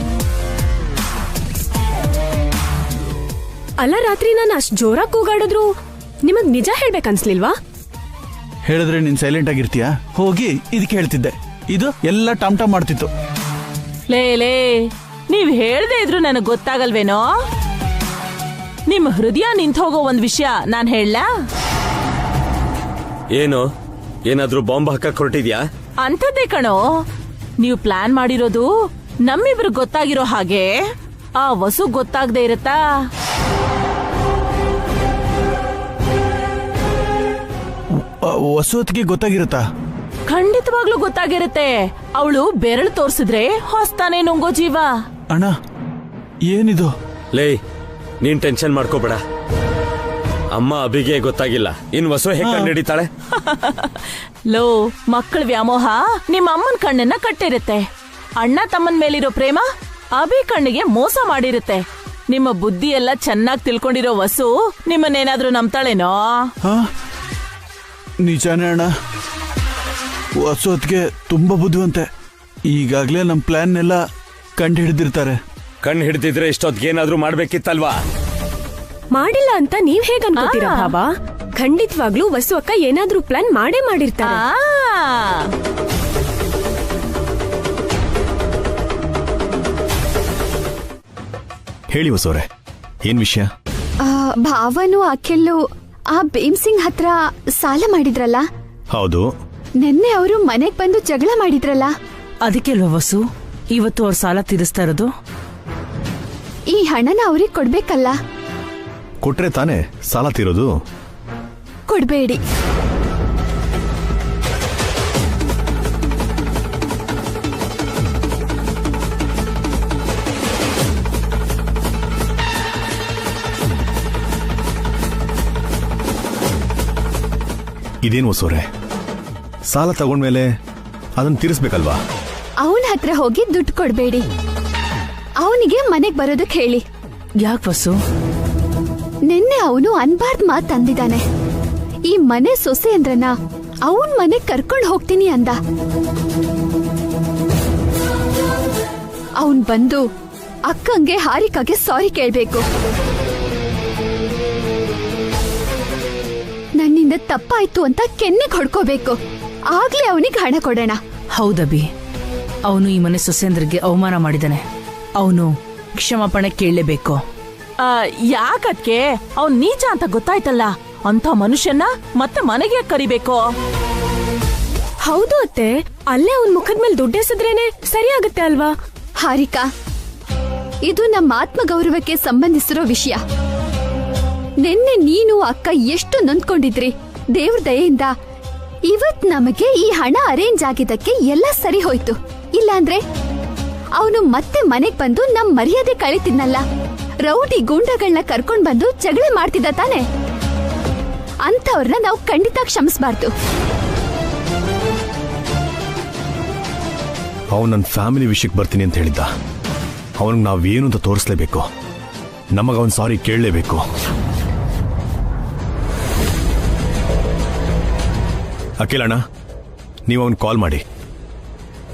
ಅಲ್ಲ, ರಾತ್ರಿ ನಾನು ಅಷ್ಟ್ ಜೋರಾಗಿ ಕೂಗಾಡಿದ್ರು ನಿಮಗ್ ನಿಜ ಹೇಳ್ಬೇಕನ್ಸ್ಲಿಲ್ವಾ? ಹೇಳಿದ್ರೆ ನೀನ್ ಸೈಲೆಂಟ್ ಆಗಿರ್ತೀಯಾ? ಹೋಗಿ ಇದಕ್ಕೆ ಹೇಳ್ತಿದ್ದೆ. ಇದು ಎಲ್ಲ ಟಮ್ ಟಮ್ ಮಾಡ್ತಿತ್ತು. ಲೇ ನೀವ್ ಹೇಳ್ದೆ ಇದ್ರು ನನಗ್ ಗೊತ್ತಾಗಲ್ವೇನೋ? ನಿಮ್ ಹೃದಯ ನಿಂತ ಹೋಗೋ ಒಂದ್ ವಿಷಯ ನಾನ್ ಹೇಳಲಾ? ಏನು, ಏನಾದ್ರೂ ಬಾಂಬ್ ಹಾಕಕ್ ಹೊರಟಿದ್ಯಾ? ಅಂಥದ್ದೇ ಕಣೋ. ನೀವು ಪ್ಲಾನ್ ಮಾಡಿರೋದು ನಮ್ಮಿಬ್ರು ಗೊತ್ತಾಗಿರೋ ಹಾಗೆ ಆ ವಸು ಗೊತ್ತಾಗದೆ ಇರತ್ತಾ? ವಸುವತ್ಗೆ ಗೊತ್ತಾಗಿರುತ್ತಾ? ಖಂಡಿತವಾಗ್ಲೂ ಗೊತ್ತಾಗಿರುತ್ತೆ. ಅವಳು ಬೆರಳು ತೋರ್ಸಿದ್ರೆ ಹೊಸ್ತಾನೆ ನುಂಗೋ ಜೀವ. ಅಣ್ಣ, ಏನಿದು? ಲೇ, ನೀನ್ ಟೆನ್ಷನ್ ಮಾಡ್ಕೋಬೇಡ. ಅಮ್ಮ ಅಬಿಗೆ ಗೊತ್ತಾಗಿಲ್ಲ, ಇನ್ ವಸು ಹೇಗೆ ಕಂಡಿಡಿತಾಳೆ? ಲೋ, ಮಕ್ಕಳ ವ್ಯಾಮೋಹ ನಿಮ್ಮ ಅಮ್ಮನ ಕಣ್ಣನ್ನ ಕಟ್ಟಿರುತ್ತೆ. ಅಣ್ಣ ತಮ್ಮನ ಮೇಲಿರೋ ಪ್ರೇಮ ಅಭಿ ಕಣ್ಣಿಗೆ ಮೋಸ ಮಾಡಿರುತ್ತೆ. ನಿಮ್ಮ ಬುದ್ಧಿ ಎಲ್ಲ ಚೆನ್ನಾಗಿ ತಿಳ್ಕೊಂಡಿರೋ ವಸು ನಿಮ್ಮನ್ನೇನಾದ್ರೂ ನಂಬ್ತಾಳೇನೋ? ನಿಜಾನೇ ಅಣ್ಣ, ವಸುವತ್ಗೆ ತುಂಬಾ ಬುದ್ಧಿವಂತೆ. ಈಗಾಗ್ಲೇ ನಮ್ ಪ್ಲಾನ್ ಎಲ್ಲ ಕಂಡು ಹಿಡಿದಿರ್ತಾರೆ. ಕಣ್ಣು ಹಿಡಿದಿದ್ರೆ ಇಷ್ಟೊತ್ತಿಗೆ ಏನಾದ್ರೂ ಮಾಡ್ಬೇಕಿತ್ತಲ್ವಾ? ಮಾಡಿಲ್ಲ ಅಂತ ನೀವ್ ಹೇಗ್ ಅನ್ಕೋತೀರಾ ಭಾವ? ಖಂಡಿತವಾಗ್ಲೂ ವಸು ಅಕ್ಕ ಏನಾದ್ರೂ ಪ್ಲಾನ್ ಮಾಡೇ ಮಾಡಿರ್ತಾರೆ. ಹೇಳಿ ವಸೋರೆ, ಏನ್ ವಿಷಯ? ಭಾವನು ಅಖಿಲ್ಲು ಆ ಭೀಮ್ ಸಿಂಗ್ ಹತ್ರ ಸಾಲ ಮಾಡಿದ್ರಲ್ಲ? ಹೌದು. ನಿನ್ನೆ ಅವರು ಮನೆಗ್ ಬಂದು ಜಗಳ ಮಾಡಿದ್ರಲ್ಲ? ಅದಕ್ಕೆ ಅಲ್ವಾ ವಸು ಇವತ್ತು ಅವ್ರ ಸಾಲ ತೀರಿಸ್ತಾ ಇರೋದು? ಈ ಹಣನ ಅವ್ರಿಗೆ ಕೊಡ್ಬೇಕಲ್ಲ? ಕೊಟ್ರೆ ತಾನೇ ಸಾಲ ತೀರೋದು. ಕೊಡ್ಬೇಡಿ. ಇದೇನು ವಸೋರೆ, ಸಾಲ ತಗೊಂಡ್ಮೇಲೆ ಅದನ್ನ ತೀರಿಸ್ಬೇಕಲ್ವಾ? ಅವನ ಹತ್ರ ಹೋಗಿ ದುಡ್ಡು ಕೊಡ್ಬೇಡಿ. ಅವನಿಗೆ ಮನೆಗ್ ಬರೋದಕ್ಕೆ ಹೇಳಿ. ಯಾಕೆ ವಸು? ನಿನ್ನೆ ಅವನು ಅನ್ಬಾರ್ದ್ ಮಾತ್ ಅಂದಿದ್ದಾನೆ. ಈ ಮನೆ ಸೊಸೆ ಅಂದ್ರನ ಅವನ್ ಮನೆಗ್ ಕರ್ಕೊಂಡ್ ಹೋಗ್ತೀನಿ ಅಂದ. ಅವನ್ ಬಂದು ಅಕ್ಕಂಗೆ ಹಾರಿಕಾಗೆ ಸಾರಿ ಕೇಳ್ಬೇಕು. ನನ್ನಿಂದ ತಪ್ಪಾಯ್ತು ಅಂತ ಕೆನ್ನೆಗ್ ಹೊಡ್ಕೋಬೇಕು. ಆಗ್ಲೇ ಅವನಿಗೆ ಹಣ ಕೊಡೋಣ. ಹೌದಬಿ, ಅವನು ಈ ಮನೆ ಸೊಸೆಂದ್ರಿಗೆ ಅವಮಾನ ಮಾಡಿದಾನೆ. ಅವನು ಕ್ಷಮಾಪಣೆ ಕೇಳಲೇಬೇಕು. ಯಾಕದ್ಕೆ? ಅವ್ನ್ ನೀಚ ಅಂತ ಗೊತ್ತಾಯ್ತಲ್ಲ, ಅಂತ ಮನುಷ್ಯನ ಮತ್ತೆ ಮನೆಗೆ ಕರಿಬೇಕು. ಹೌದು ಅತ್ತೆ, ಅಲ್ಲೇ ಅವ್ನ್ ಮುಖದ ಮೇಲೆ ದುಡ್ಡೆಸಿದ್ರೇನೆ ಸರಿ ಆಗುತ್ತೆ ಅಲ್ವಾ? ಹಾರಿಕಾ, ಇದು ನಮ್ಮ ಆತ್ಮಗೌರವಕ್ಕೆ ಸಂಬಂಧಿಸಿರೋ ವಿಷಯ. ನಿನ್ನೆ ನೀನು ಅಕ್ಕ ಎಷ್ಟು ನೊಂದ್ಕೊಂಡಿದ್ರಿ. ದೇವ್ರ ದಯೆಯಿಂದ ಇವತ್ ನಮಗೆ ಈ ಹಣ ಅರೇಂಜ್ ಆಗಿದ್ದಕ್ಕೆ ಎಲ್ಲ ಸರಿ ಹೋಯ್ತು. ಇಲ್ಲಾಂದ್ರೆ ಅವನು ಮತ್ತೆ ಮನೆಗ್ ಬಂದು ನಮ್ ಮರ್ಯಾದೆ ಕಳೀತಿದ್ನಲ್ಲ. ರೌಡಿ ಗೂಂಡಗಳನ್ನ ಕರ್ಕೊಂಡ್ ಬಂದು ಜಗಳ ಮಾಡ್ತಿದ್ದ ತಾನೆ. ಅಂಥವ್ರನ್ನ ನಾವು ಖಂಡಿತ ಕ್ಷಮಿಸಬಾರ್ದು. ಅವನು ನನ್ನ ಫ್ಯಾಮಿಲಿ ವಿಷಯಕ್ಕೆ ಬರ್ತೀನಿ ಅಂತ ಹೇಳಿದ್ದ. ಅವನಿಗೆ ನಾವೇನು ಅಂತ ತೋರಿಸ್ಲೇಬೇಕು. ನಮಗ ಅವನ್ ಸಾರಿ ಕೇಳಲೇಬೇಕು. ಅಖಿಲಣ್ಣ, ನೀವು ಅವನ್ ಕಾಲ್ ಮಾಡಿ,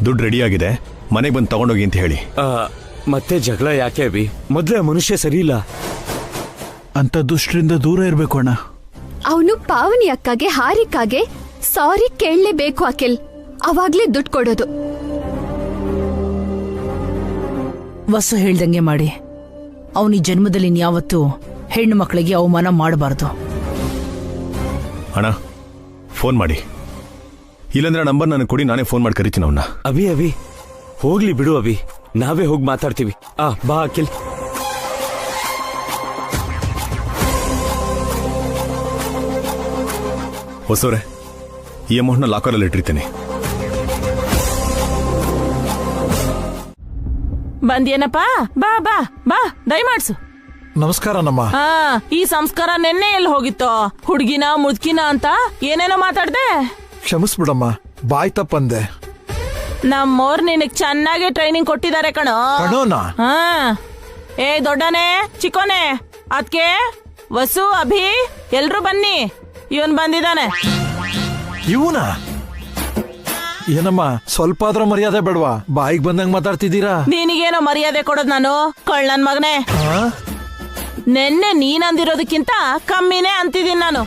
ದುಡ್ಡು ರೆಡಿ ಆಗಿದೆ, ಮನೆಗೆ ಬಂದು ತಗೊಂಡೋಗಿ ಅಂತ ಹೇಳಿ. ಮತ್ತೆ ಜಗಳ ಯಾಕೆ ಅಭಿ? ಮೊದ್ಲೇ ಮನುಷ್ಯ ಸರಿ ಇಲ್ಲ. ಅಂತ ದುಷ್ಟರಿಂದ ದೂರ ಇರ್ಬೇಕು ಅಣ್ಣ. ಅವನು ಪಾವನಿ ಅಕ್ಕಗೆ ಹಾರಿಕಾಗೆ ಸಾರಿ ಕೇಳಲೇಬೇಕು ಅಖಿಲ್. ಅವಾಗ್ಲೇ ದುಡ್ಡು ಕೊಡೋದು. ವಸು ಹೇಳ್ದಂಗೆ ಮಾಡಿ. ಅವನ ಈ ಜನ್ಮದಲ್ಲಿ ಇನ್ಯಾವತ್ತೂ ಹೆಣ್ಣು ಮಕ್ಕಳಿಗೆ ಅವಮಾನ ಮಾಡಬಾರ್ದು. ಅಣ್ಣ, ಫೋನ್ ಮಾಡಿ. ಇಲ್ಲಂದ್ರೆ ನಂಬರ್ ನನಗೆ ಕೊಡಿ, ನಾನೇ ಫೋನ್ ಮಾಡಿ ಕರಿತೀನಿ ಅವನ್ನ. ಅಭಿ ಅಭಿ ಹೋಗ್ಲಿ ಬಿಡು ಅಭಿ, ನಾವೇ ಹೋಗಿ ಮಾತಾಡ್ತೀವಿ. ಬಾ ಅಖಿಲ್. ಹೊಸವ್ರೆ, ಈ ಅಮೌಂಟ್ನ ಲಾಕರಲ್ಲಿ ಇಟ್ಟಿರ್ತೇನೆ. ಬಂದೇನಪ್ಪ? ಬಾ ಬಾ ಬಾ, ದಯಮಾಡ್ಸು. ನಮಸ್ಕಾರ ನಮ್ಮ. ಈ ಸಂಸ್ಕಾರ ನೆನ್ನೆ ಎಲ್ಲಿ ಹೋಗಿತ್ತೋ? ಹುಡ್ಗಿನ ಮುದ್ಕಿನ ಅಂತ ಏನೇನೋ ಮಾತಾಡ್ದೆ. ಕ್ಷಮಿಸ್ಬಿಡಮ್ಮ, ಬಾಯ್ ತಪ್ಪಂದೆ. ನಮ್ಮೋರ್ ನಿನಗ್ ಚೆನ್ನಾಗಿ ಟ್ರೈನಿಂಗ್ ಕೊಟ್ಟಿದ್ದಾರೆ ಕಣೋ. ಕಣೋನಾ? ಏ ದೊಡ್ಡನೆ ಚಿಕ್ಕೋನೆ, ಅದ್ಕೆ ವಸು ಅಭಿ ಎಲ್ರು ಬನ್ನಿ, ಇವನ್ ಬಂದಿದ್ದಾನೆ. ಇವನಾ? ಏನಮ್ಮ, ಸ್ವಲ್ಪ ಆದ್ರೂ ಮರ್ಯಾದೆ ಬೇಡವಾ? ಬಾಯಿಗೆ ಬಂದಂಗ್ ಮಾತಾಡ್ತಿದ್ದೀರಾ? ನಿನಗೇನೋ ಮರ್ಯಾದೆ ಕೊಡೋದ್ ನಾನು, ಕಳ್ಳನ್ ಮಗನೇ. ನೆನ್ನೆ ನೀನಂದಿರೋದಕ್ಕಿಂತ ಕಮ್ಮಿನೇ ಅಂತಿದ್ದೀನಿ ನಾನು.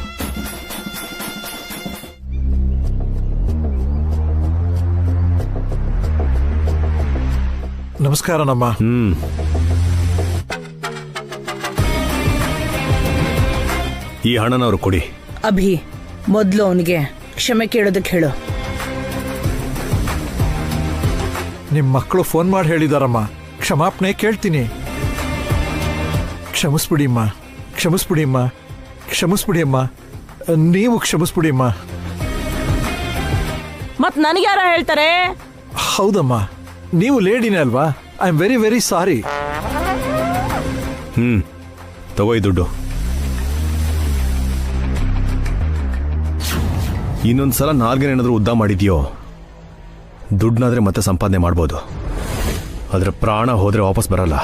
ನಮಸ್ಕಾರ ನಮ್ಮ. ಈ ಹಣನವ್ರು ಕೊಡಿ. ಅಭಿ, ಮೊದ್ಲು ಅವನಿಗೆ ಕ್ಷಮೆ ಕೇಳೋದಕ್ಕೆ ಹೇಳು. ನಿಮ್ ಮಕ್ಕಳು ಫೋನ್ ಮಾಡಿ ಹೇಳಿದಾರಮ್ಮ, ಕ್ಷಮಾಪಣೆ ಕೇಳ್ತೀನಿ. ಕ್ಷಮಿಸ್ಬಿಡಿಮ್ಮ, ಕ್ಷಮಿಸ್ಬಿಡಿಮ್ಮ, ಕ್ಷಮಿಸ್ಬಿಡಿಯಮ್ಮ, ನೀವು ಕ್ಷಮಿಸ್ಬಿಡಿಮ್ಮ. ಮತ್ ನನಗ್ಯಾರ ಹೇಳ್ತಾರೆ? ಹೌದಮ್ಮ, ನೀವು ಲೇಡಿನೇ ಅಲ್ವಾ? I am very very sorry. ತಗೋ ಈ ದುಡ್ಡು. ಇನ್ನೊಂದ್ಸಲ ನಾಲ್ಗೇನೇನಾದ್ರೂ ಉದ್ದ ಮಾಡಿದ್ಯೋ, ದುಡ್ಡನ್ನಾದ್ರೆ ಮತ್ತೆ ಸಂಪಾದನೆ ಮಾಡ್ಬೋದು. ಆದ್ರೆ ಪ್ರಾಣ ಹೋದ್ರೆ ವಾಪಸ್ ಬರಲ್ಲ.